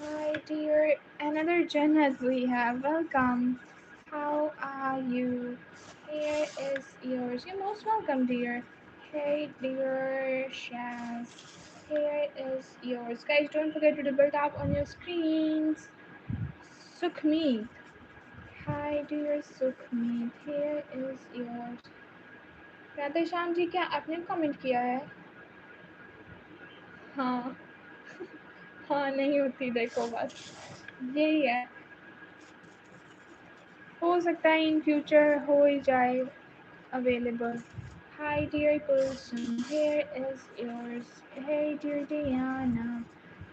Hi, dear. Another Janet we have. Welcome. How are you? Here is yours. You're most welcome, dear. Hey, dear Shaz. Here is yours. Guys, don't forget to double tap on your screens. Sukhmeet. Hi, dear Sukhmeet. Here is yours. Radhe Shyam ji क्या आपने comment किया है? हाँ हाँ नहीं होती देखो बस यही है. हो सकता है इन फ्यूचर हो ही जाए available. Hi, dear person. Here is yours. Hey, dear Diana.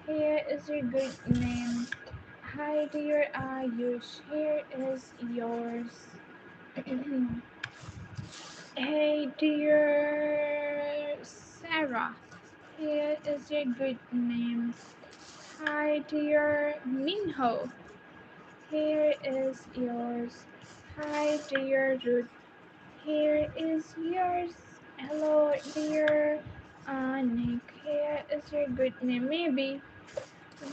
Here is your good name. Hi, dear Ayush. Here is yours. Hey, dear Sarah. Here is your good name. Hi, dear Minho. Here is yours. Hi, dear Ruth. Here is yours. Hello, dear Nick. Here is your good name. Maybe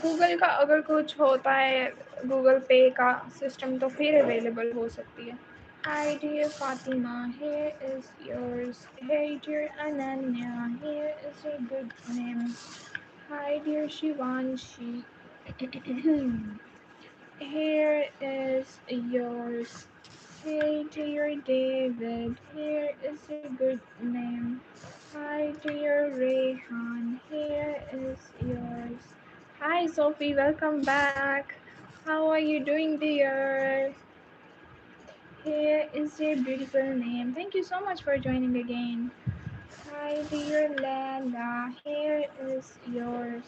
Google का अगर कुछ होता है Google पे का system तो फिर available हो सकती है. Hi, dear Fatima. Here is yours. Hey, dear Ananya. Here is your good name. Hi, dear Shivanshi. Here is yours. Hey, dear David, here is a good name. Hi, dear Rehan, here is yours. Hi, Sophie, welcome back. How are you doing, dear? Here is your beautiful name. Thank you so much for joining again. Hi, dear Lala, here is yours.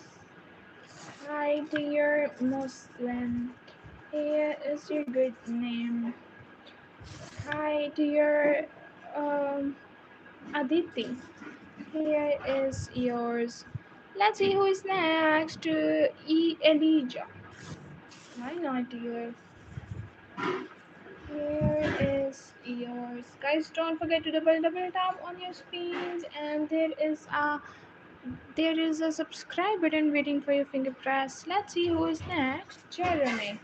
Hi, dear Muslim, here is your good name. Hi, dear Aditi. Here is yours. Let's see who is next. Elijah. Why not, dear? Here is yours. Guys, don't forget to double tap on your screens, and there is a subscribe button waiting for your finger press. Let's see who is next. Jeremy.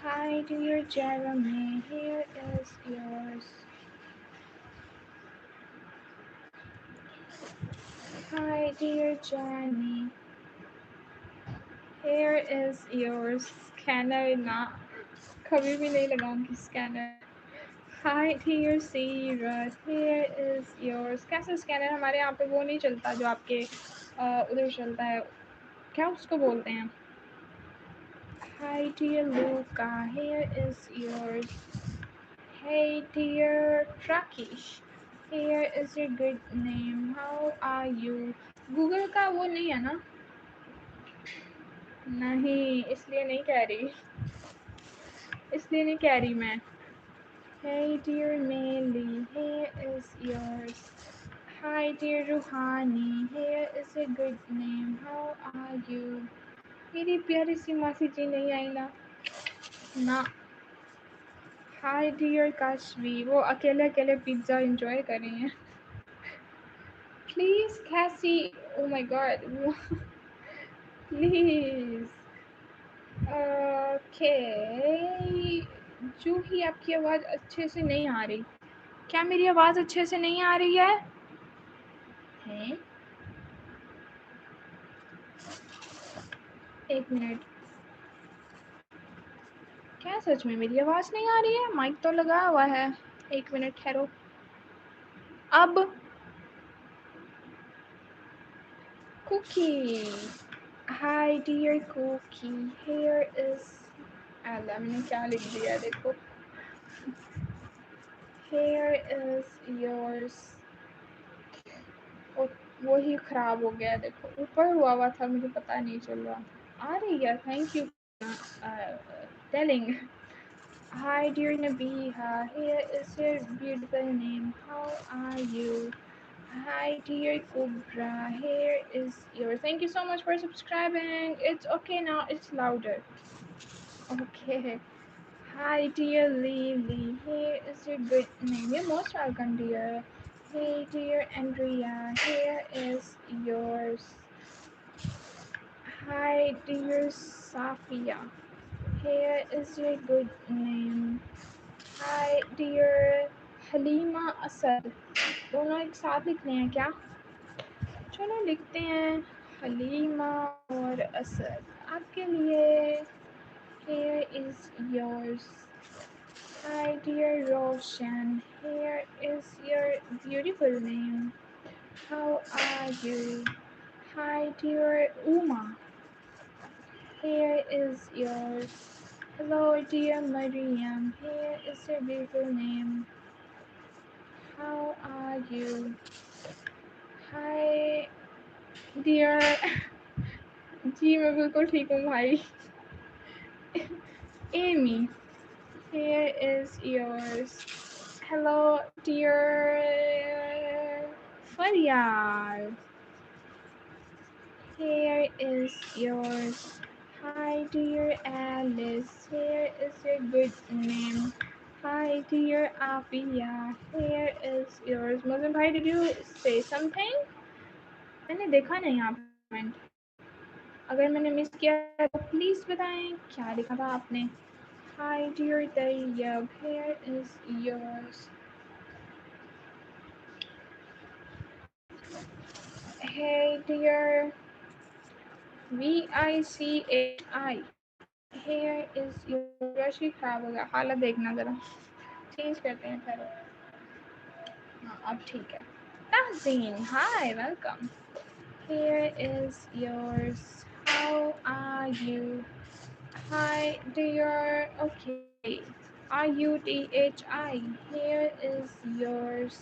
Hi, dear Jeremy. Here is yours. Hi, dear Jenny. Here is your scanner ना कभी भी नहीं लगाऊंगी scanner. Hi, dear Siraj. Here is yours. कैसे scanner हमारे यहाँ पे वो नहीं चलता जो आपके उधर चलता है. क्या उसको बोलते हैं? Hi, dear Luca. Here is yours. Hey dear Rakesh, here is your good name. How are you? Google का वो नहीं है ना? नहीं, इसलिए नहीं कह रही, इसलिए नहीं कह रही मैं. Hey dear Melly, here is yours. Hi dear Ruhani, here is a good name. How are you? मेरी प्यारी सी मासी जी नहीं आई ना. ना. Hi dear Kashvi, वो अकेले अकेले पिज्ज़ा enjoy कर रही हैं. Please Cassie, oh my god, please. Okay. जूही आपकी आवाज़ अच्छे से नहीं आ रही. क्या मेरी आवाज़ अच्छे से नहीं आ रही है? हैं? एक मिनट. क्या सच में मेरी आवाज़ नहीं आ रही है? माइक तो लगा हुआ है. एक मिनट ठहरो. अब Cookie. Hi dear cookie, here is. अल्लाह मैंने क्या लिख दिया देखो. Here is yours. वो ही खराब हो गया देखो. ऊपर हुआ था मुझे पता नहीं चल रहा. आ रही है. Thank you telling. Hi dear Nabiha, here is your beautiful name. How are you? Hi dear Cobra, here is yours. Thank you so much for subscribing. It's okay now, it's louder. Okay. Hi dear Lily, here is your good name. You're most welcome, dear. Hey dear Andrea, here is yours. Hi dear Safia, here is your good name. Hi dear Halima Asad. दोनों एक साथ लिखने हैं क्या? चलो लिखते हैं हलीमा और असद. आपके लिए. Here is yours. Hi dear Roshan, here is your beautiful name. How are you? Hi dear Uma, here is yours. Hello dear Mariam, here is your beautiful name. How are you? Hi dear. जी मैं बिल्कुल ठीक हूँ भाई. Amy, here is yours. Hello, dear Faryal. Here is yours. Hi, dear Alice. Here is your good name. Hi, dear Afia. Here is yours. Muslim bhai, did you say something? मैंने देखा नहीं आपका comment. अगर मैंने miss किया तो please बताएं क्या लिखा था आपने. Hi, dear Tayyab. Here is yours. Hey, dear VICHI. Here is your brush ही खराब हो गया. हालत देखना ज़रा. चेंज करते हैं ठहरो. हाँ अब ठीक है. Tahzeen, hi, welcome. Here is yours. How are you? Hi, dear. Okay. RUTHI. Here is yours.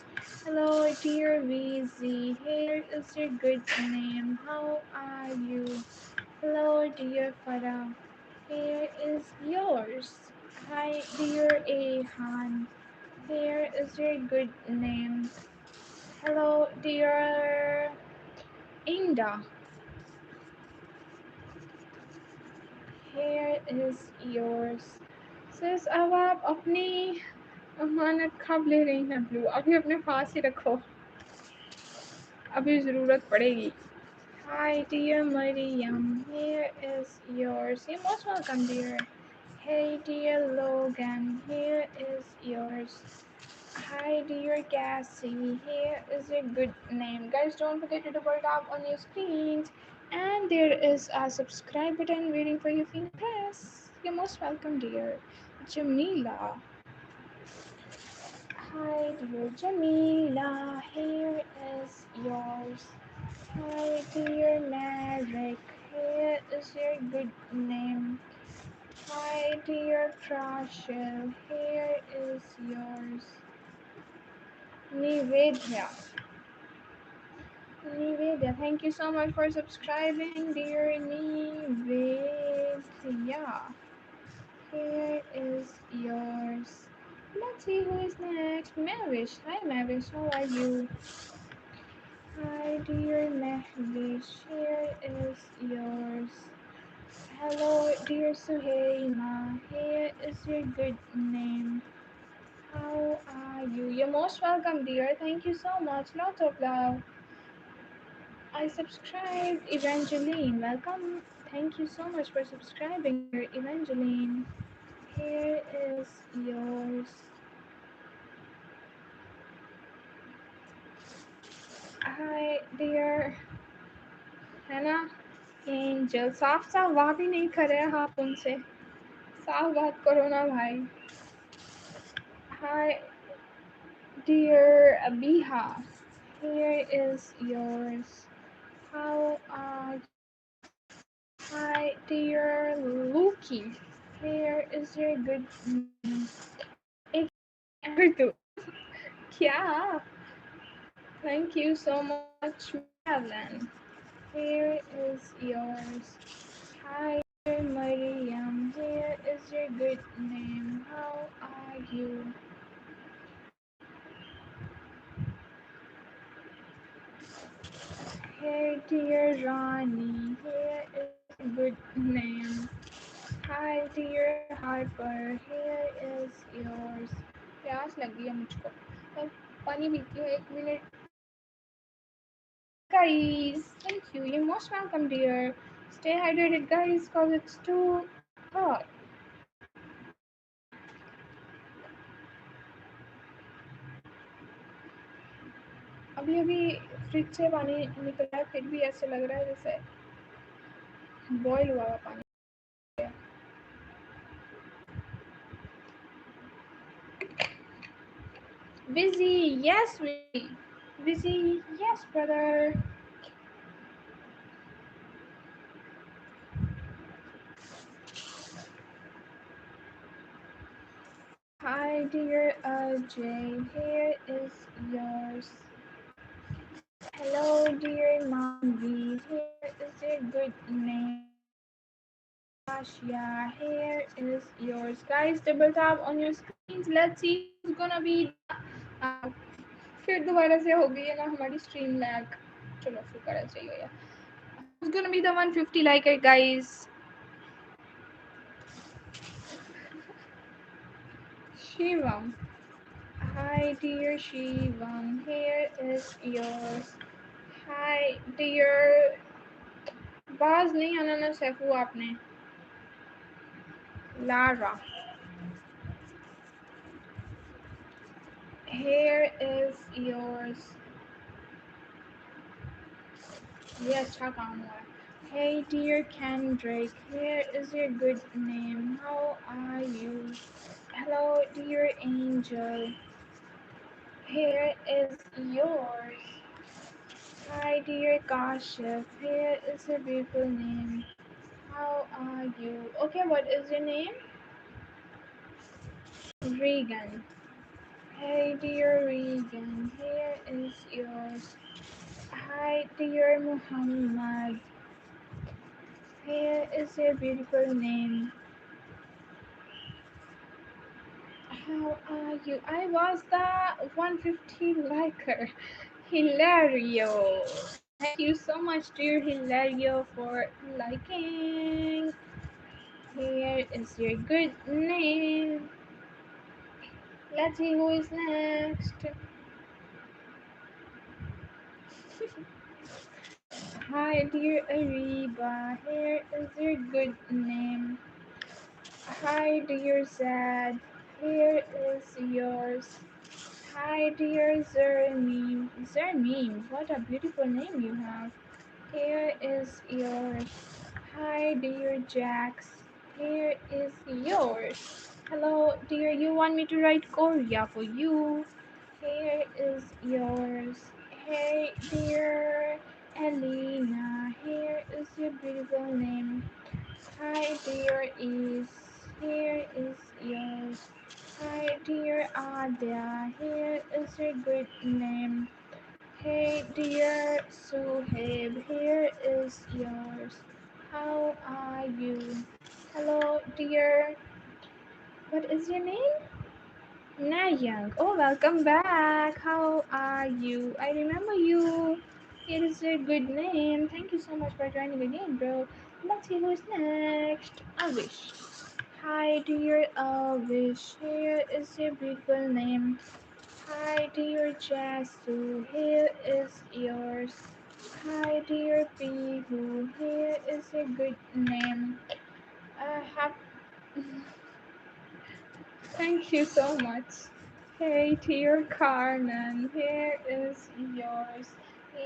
Hello, dear VZ. Here is your good name. How are you? Hello, dear Farah. Here is yours. Hi, dear Ahan. Here is your good name. Hello, dear Inda. Here is yours. Sis, अब आप अपनी अमानत कब ले रही हैं blue? अभी अपने पास ही रखो. अभी ज़रूरत पड़ेगी. Hi, dear Mariam. Here is yours. You're most welcome, dear. Hey, dear Logan. Here is yours. Hi, dear Cassie. Here is a good name. Guys, don't forget to double tap on your screens. And there is a subscribe button waiting for you to press. You're most welcome, dear. Jamila. Hi, dear Jamila. Here is yours. Hi, dear Merrick. Here is your good name. Hi, dear Trashel. Here is yours. Nivedya. Nivedya, thank you so much for subscribing, dear Nivedya. Here is yours. Let's see who is next. Mavish. Hi Mavish, how are you? Hi dear Mavish. Here is yours. Hello dear Suhaima. Here is your good name. How are you? You're most welcome, dear. Thank you so much. Lots of love. I subscribed. Evangeline. Welcome. Thank you so much for subscribing, dear Evangeline. Here is yours. Hi, dear Hannah. Angel साफ साफ बात ही नहीं कर रहे आप उनसे साफ बात करो ना भाई Hi dear Abiha, here is yours. How are you? Hi dear Luki, here is your good name. एक do. क्या? Thank you so much, Madeline. Here is yours. Hi dear Mariam, here is your good name. How are you? Hey dear Ronnie, here is your good name. Hi dear Harper, here is yours. प्यास लग गई है मुझको मैं पानी पीती हूँ 1 minute guys thank you you're most welcome dear stay hydrated guys cause it's too hot अभी अभी फ्रिज से पानी निकला है फिर भी ऐसे लग रहा है जैसे बॉईल हुआ हुआ पानी busy yes busy yes brother hi dear Jay here is yours hello dear Manvi here is your good name Ashia here is yours guys double tap on your screens let's see who's gonna be uh, फिर दोबारा से हो गई है ना हमारी stream lag चलो शुक्र है सही हो गया who's gonna be the 150 liker guys Shivam hi dear Shivam here is yours hi dear बाज नहीं आना ना सैफू आपने Lara here is yours ये अच्छा काम हुआ है Hey dear Kendrick, here is your good name. How are you? Hello dear Angel. Here is yours. Hi dear Kashif. Here is your beautiful name. How are you? Okay, what is your name? Regan. Hey dear Regan. Here is yours. Hi dear Muhammad. Here is your beautiful name. How are you? I was the 150 liker. Hilario. Thank you so much, dear Hilario, for liking. Here is your good name. Let's see who is next. Hi, dear Ariba. Here is your good name. Hi, dear Zad. Here is yours. Hi, dear Zermeme. Zermeme, what a beautiful name you have. Here is yours. Hi, dear Jax. Here is yours. Hello, dear. You want me to write Korea for you? Here is yours. Hey, dear Elena. Here is your beautiful name. Hi, dear Is. Here is yours. Hi, dear Adya. Here is a good name. Hey, dear Suhaib. Here is yours. How are you? Hello, dear. What is your name? Nayang. Oh, welcome back. How are you? I remember you. It is a good name. Thank you so much for joining again, bro. Let's see who's next. Avish. Hi, dear Avish. Here is a beautiful name. Hi, dear Jasu. Here is yours. Hi, dear Pihu. Here is a good name. Have Thank you so much. Hey, dear Carmen, here is yours.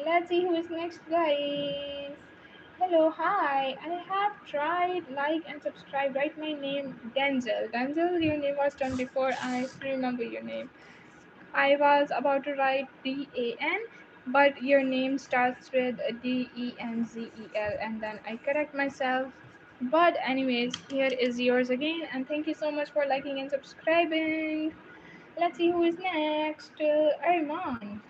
Let's see who is next, guys. Hello, hi. I have tried like and subscribe. Write my name, Denzel. Denzel, your name was done before. I still remember your name. I was about to write DAN, but your name starts with DENZEL, and then I correct myself. But, anyways, here is yours again, and thank you so much for liking and subscribing. Let's see who is next. Arman.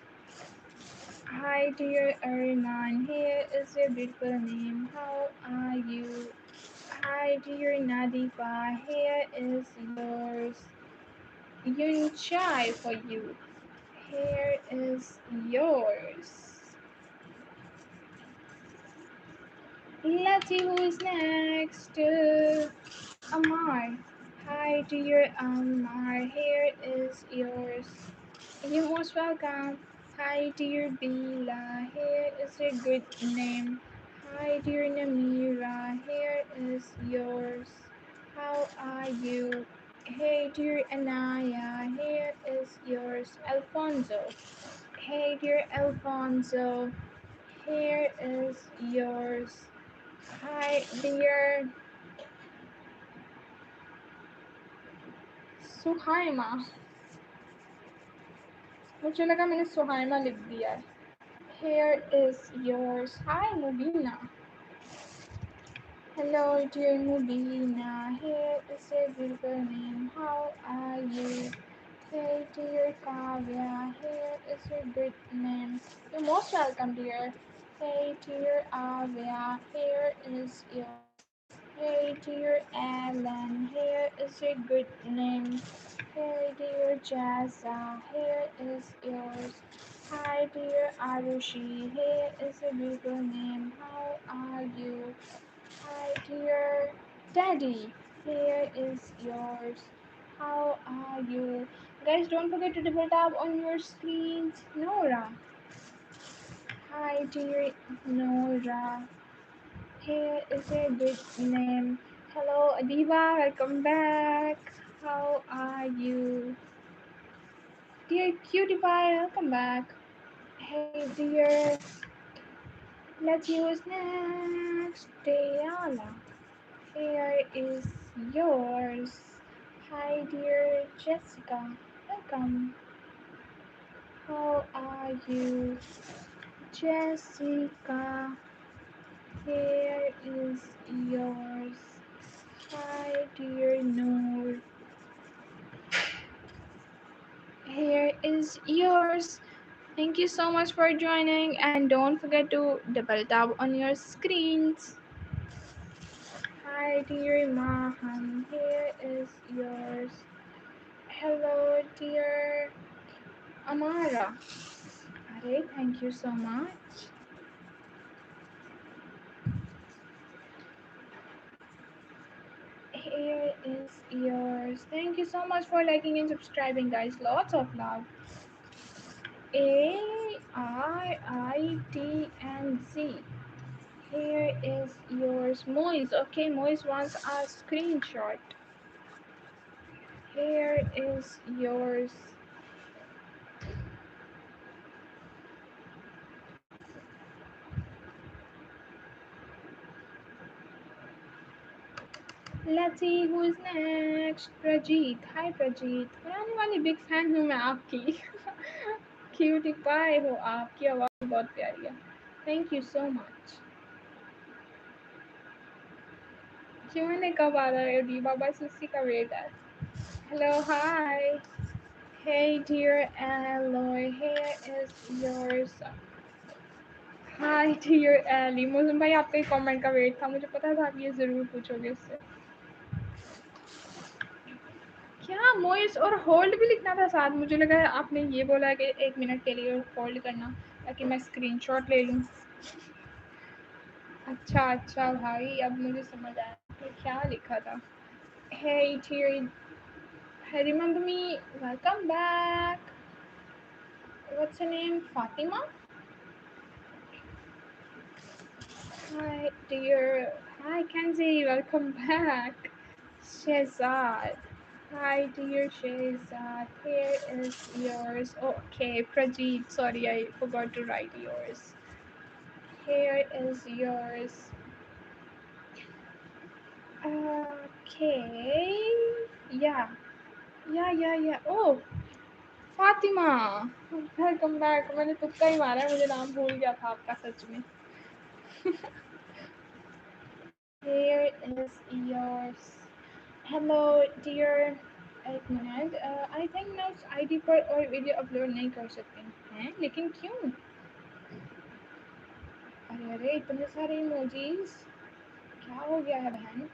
Hi, dear Arman. Here is your beautiful name. How are you? Hi, dear Nadifa. Here is yours. Yunchai for you. Here is yours. Let's see who is next. Amar. Hi, dear Amar. Here is yours. You're most welcome. Hi, dear Bila. Here is a good name. Hi, dear Namira. Here is yours. How are you? Hey, dear Anaya. Here is yours. Alfonso. Hey, dear Alfonso. Here is yours. Hi, dear सुहाइमा. मुझे लगा मैंने सुहाइमा लिख दिया है. Here is yours. Hi, Mubina. Hello, dear Mubina. Here is a beautiful name. How are you? Hey, dear Kavya. Here is a good name. You're most welcome, dear. Hey, dear Avya. Here is yours. Hey, dear Alan. Here is a good name. Hey, dear Jazza. Here is yours. Hi, dear Arushi. Here is a beautiful name. How are you? Hi, dear Daddy. Here is yours. How are you? Guys, don't forget to double tap on your screens. Nora. Hi, dear Nora. Here is a good name. Hello, Adiba. Welcome back. How are you? Dear Cutie Pie, welcome back. Hey, dear. Let's use next. Diana. Here is yours. Hi, dear Jessica. Welcome. How are you? Jessica. Here is yours. Hi, dear Noor. Here is yours. Thank you so much for joining, and don't forget to double tap on your screens. Hi, dear Mahan. Here is yours. Hello, dear Amara. Alright, thank you so much. Here is yours. Thank you so much for liking and subscribing, guys. Lots of love. ARITNZ. Here is yours. Moise. Okay, Moise wants a screenshot. Here is yours. Let's see who is next. Prajit. Hi Prajit. पुरानी वाली big fan हूँ मैं आपकी. Cutie pie हो आपकी आवाज़ बहुत प्यारी है. Thank you so much. Q&A कब आ रहा है दीपा? बस उसी का वेट है. Hello, hi. Hey, dear Aloy, here is yours. Hi dear Ali Mohsin भाई आपका कमेंट का वेट था मुझे पता था आप ये ज़रूर पूछोगे इससे क्या मोइस और होल्ड भी लिखना था साथ मुझे लगा आपने ये बोला कि 1 मिनट के लिए होल्ड करना ताकि मैं स्क्रीनशॉट ले लूँ अच्छा अच्छा भाई अब मुझे समझ आया कि क्या लिखा था Hey dear, hey, remember me? Welcome back. What's your name? Fatima? Hi dear. Hi Kenzie, welcome back. Shehzad. Hi dear Shehzad. Here is yours. Okay, Prajeet. Sorry, I forgot to write yours. Here is yours. Okay. Yeah. Yeah. Oh, Fatima. Welcome back. मैंने तुक्का ही मारा है मुझे नाम भूल गया था आपका सच में Here is yours. Hello dear. एक मिनट आई थिंक मैं उस आईडी पर और वीडियो अपलोड नहीं कर सकती हैं लेकिन क्यों अरे अरे इतने सारे इमोजीज क्या हो गया है बहन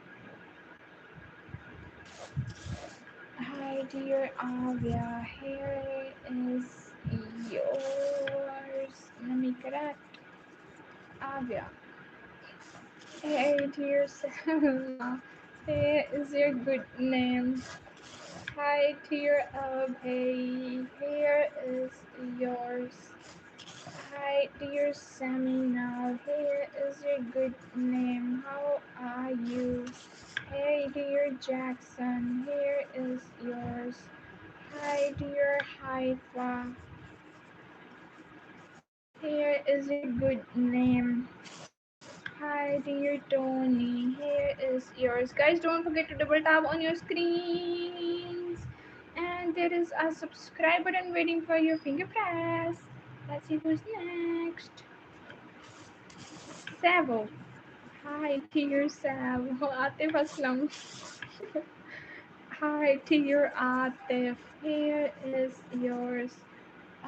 Hi dear Avia, here is yours. Let me correct Avia. Hey dear Selma, here is your good name. Hi dear Abhay, here is yours. Hi dear Sammy, now here is your good name. How are you? Hey dear Jackson, here is yours. Hi dear Haifa, here is your good name. Hi dear Tony, here is yours. Guys, don't forget to double tap on your screens. And there is a subscribe button waiting for your finger press. Let's see who's next. Savo. Hi dear Savo. Atif Aslam. Hi dear Atif. Here is yours.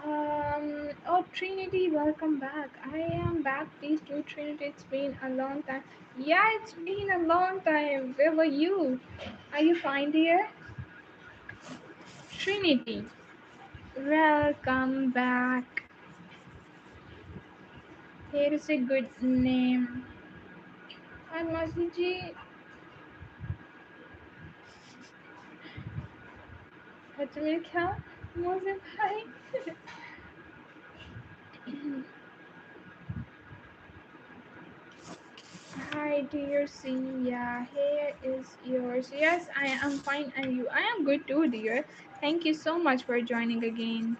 Oh, Trinity, welcome back. I am back. Please do, Trinity. It's been a long time. Yeah, it's been a long time. Where were you? Are you fine, dear? Trinity, welcome back. Here is a good name. And Masiji, actually, क्या मुझे भाई Hi, dear Sia. Here is yours. Yes, I am fine. And you? I am good too, dear. Thank you so much for joining again.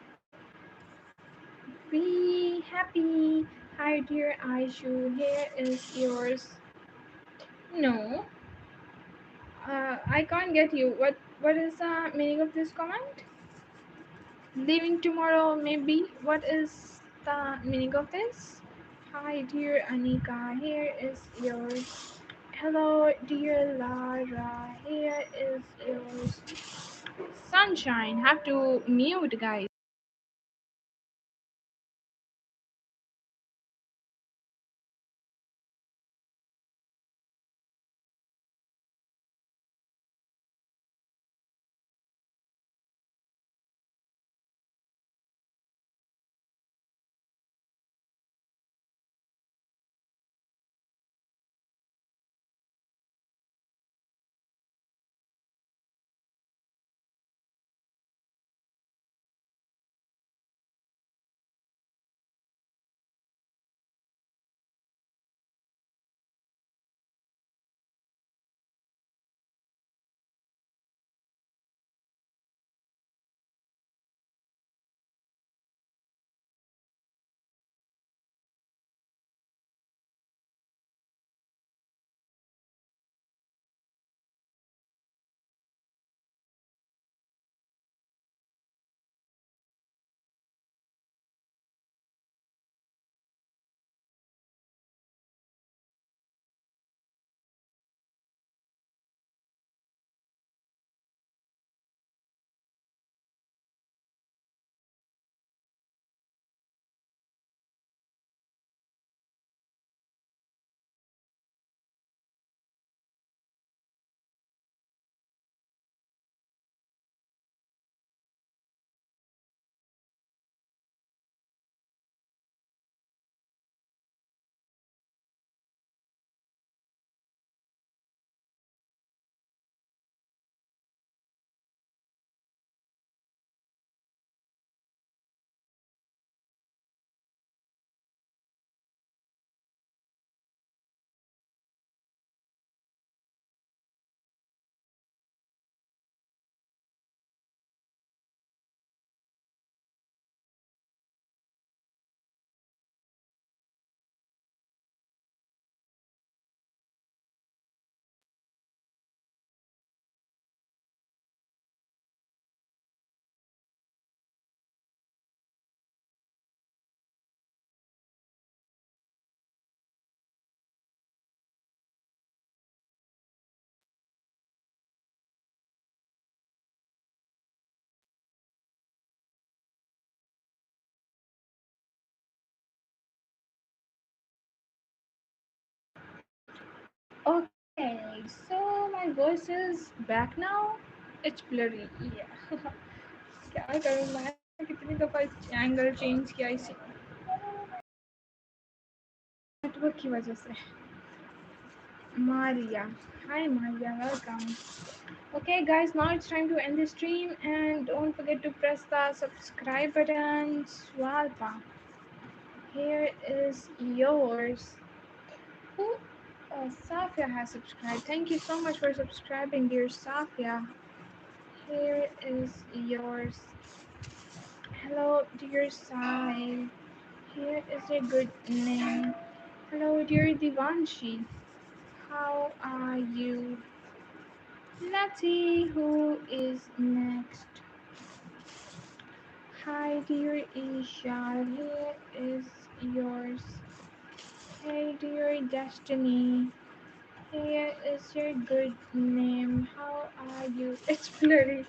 Be happy. Hi, dear Aishu. Here is yours. No, I can't get you. What is the meaning of this comment? Leaving tomorrow, maybe. What is the meaning of this? Hi, dear Anika. Here is yours. Hello, dear Lara. Here is yours. Sunshine. Have to mute, guys. Okay, so my voice is back now. It's blurry. Yeah. क्या करूँ मैंने कितनी दफ़ा angle change किया इसी network की वजह से Maria. Hi Maria, welcome. Okay guys, now it's time to end the stream and don't forget to press the subscribe button. Swalpa. Here is yours. Who? Safia has subscribed. Thank you so much for subscribing, dear Safia. Here is yours. Hello, dear Sai. Here is a good name. Hello, dear Divanshi. How are you? Let's see who is next. Hi, dear Isha. Here is yours. Hey, dear Destiny. Here is your good name. How are you? It's blurry.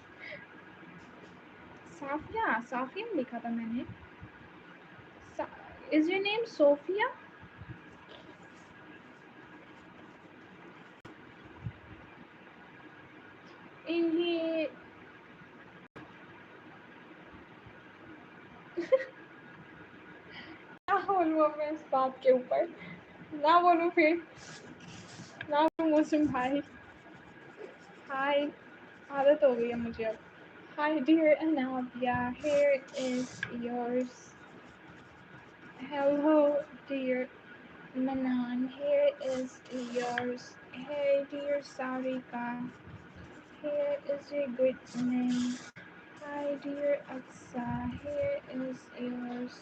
Safia. Safia लिखा था मैंने. Is your name Sophia? ये क्या बोलूँ अब मैं इस बात के ऊपर ना बोलूँ फिर ना बोलूँ मौसम भाई हाय आदत हो गई है मुझे अब Hi dear Anavia, here is yours. Hello dear Manan, here is yours. Hey dear Sarika, here is your good name. Hi dear Aksa, here is yours.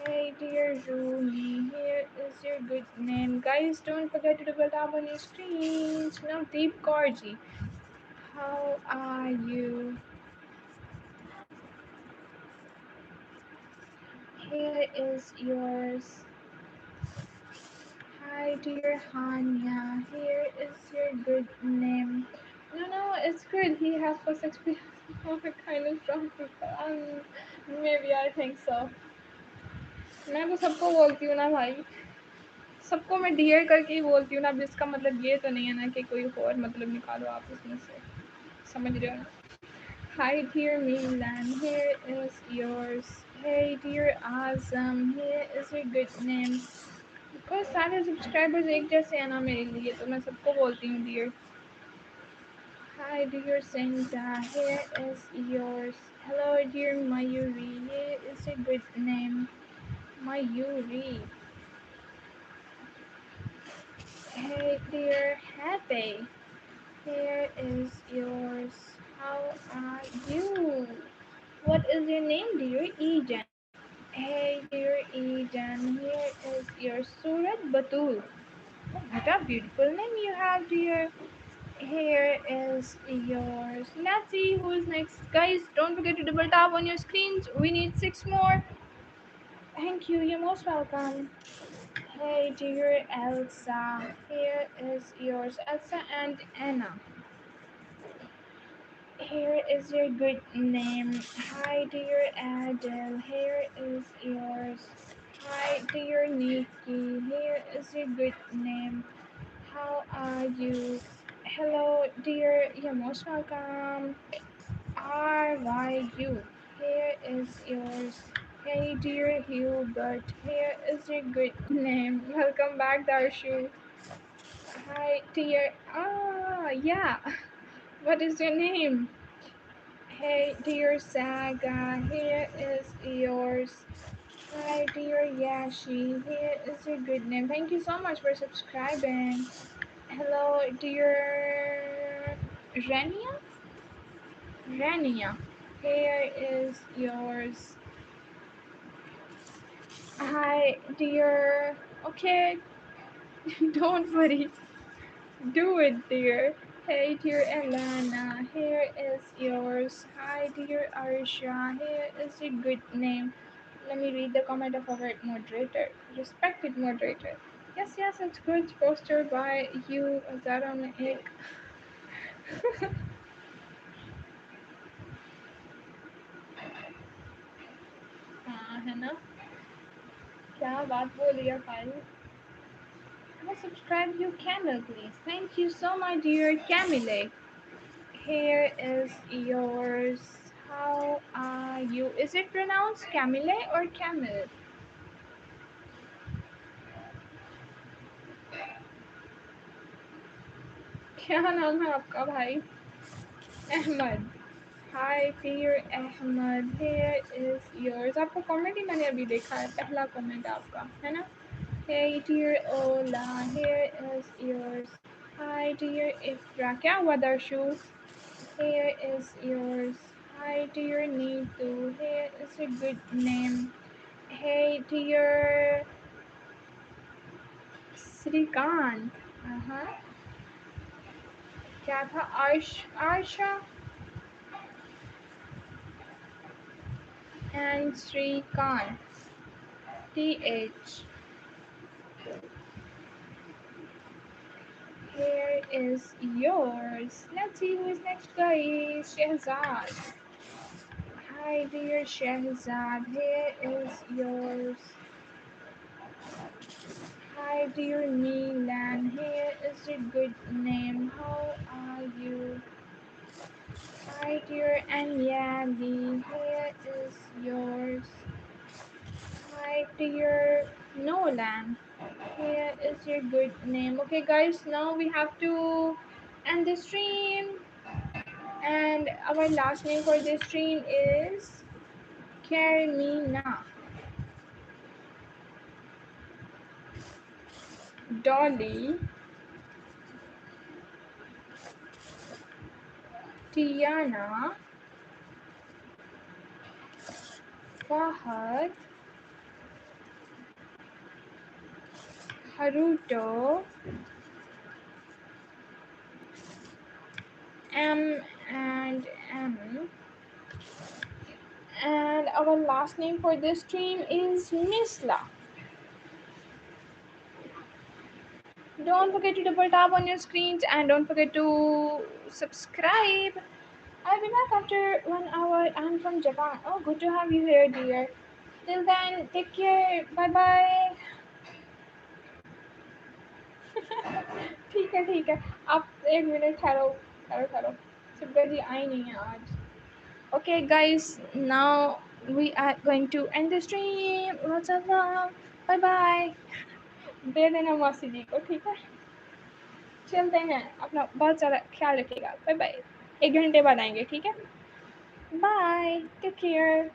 Hey dear Rumi, here is your good name. Guys, don't forget to double tap on your screens. Now Deep Gorgi, how are you? Here is yours. Hi dear Hanya, here is your good name. No, it's good. He has first experience of a kind of strong people. Maybe I think so. मैं तो सबको बोलती हूँ ना भाई सबको मैं dear करके ही बोलती हूँ ना अब इसका मतलब ये तो नहीं है ना कि कोई और मतलब निकालो आप उसमें से समझ रहे हो ना Hi dear Milan, here is yours. Hey dear Azam, here is your good name. Because सारे सब्सक्राइबर्स एक जैसे हैं ना मेरे लिए तो मैं सबको बोलती हूँ dear. Hi dear Santa, here is yours. Hello dear Mayuri, here is a good name. Mayuri. Hey dear Happy, here is yours. How are you? What is your name dear Ejan? Hey dear Eden, here is your Surat Batul. Oh, what a beautiful name you have, dear. Here is yours. Let's see who's next. Guys, don't forget to double tap on your screens. We need 6 more. Thank you. You're most welcome. Hey dear Elsa. Here is yours. Elsa and Anna. Here is your good name. Hi dear Adele. Here is yours. Hi dear Nikki. Here is your good name. How are you? Hello dear. You're most welcome. RYU. Here is yours. Hey dear Hubert. Here is your good name. Welcome back, Darshu. Hi dear. Yeah. What is your name? Hey dear Saga. Here is yours. Hi dear Yashi. Here is your good name. Thank you so much for subscribing. Hello dear Rania. Rania. Here is yours. Hi, dear. Okay, don't worry. Do it, dear. Hey, dear Elana. Here is yours. Hi, dear Arisha. Here is your good name. Let me read the comment of our moderator. Respected moderator. Yes, it's good. Posted by you, Azara में एक हाँ है ना क्या बात बोली है भाई Let's subscribe you, Camille, please. Thank you so much, dear Camille. Here is yours. How are you? Is it pronounced Camille or Camille? क्या नाम है आपका भाई? Ahmed. Hi dear Ahmed, here is yours. आपका कमेंट ही मैंने अभी देखा है, पहला कमेंट आपका है ना? Hey dear Ola, here is yours. Hi dear Ifra, क्या हुआ Darshu? Here is yours. Hi dear Neetu, here is a good name. Hey dear Srikant. Uh-huh. क्या था? Arsha and Srikant. TH. Here is yours. Let's see who is next, guys. Shehzad. Hi, dear Shehzad. Here is yours. Hi, dear Milan. Here is a good name. How are you? Hi, dear Anyali. Here is yours. Hi, dear Nolan. Here is your good name. Okay, guys, now we have to end the stream. And our last name for this stream is Carmina, Dolly, Tiana, Fahad, Haruto, M and M. And our last name for this stream is Misla. Don't forget to double tap on your screens and don't forget to subscribe. I'll be back after 1 hour. I'm from Japan. Oh, good to have you here, dear. Till then, take care. Bye bye. ठीक है आप 1 minute ठहरो ठहरो ठहरो सुब्बा जी आई नहीं है आज Okay, guys, now we are going to end the stream. Lots of love. Bye bye. दे देना मौसी जी को ठीक है चलते हैं अपना बहुत सारा ख्याल रखिएगा बाय बाय 1 घंटे बाद आएंगे ठीक है बाय टेक केयर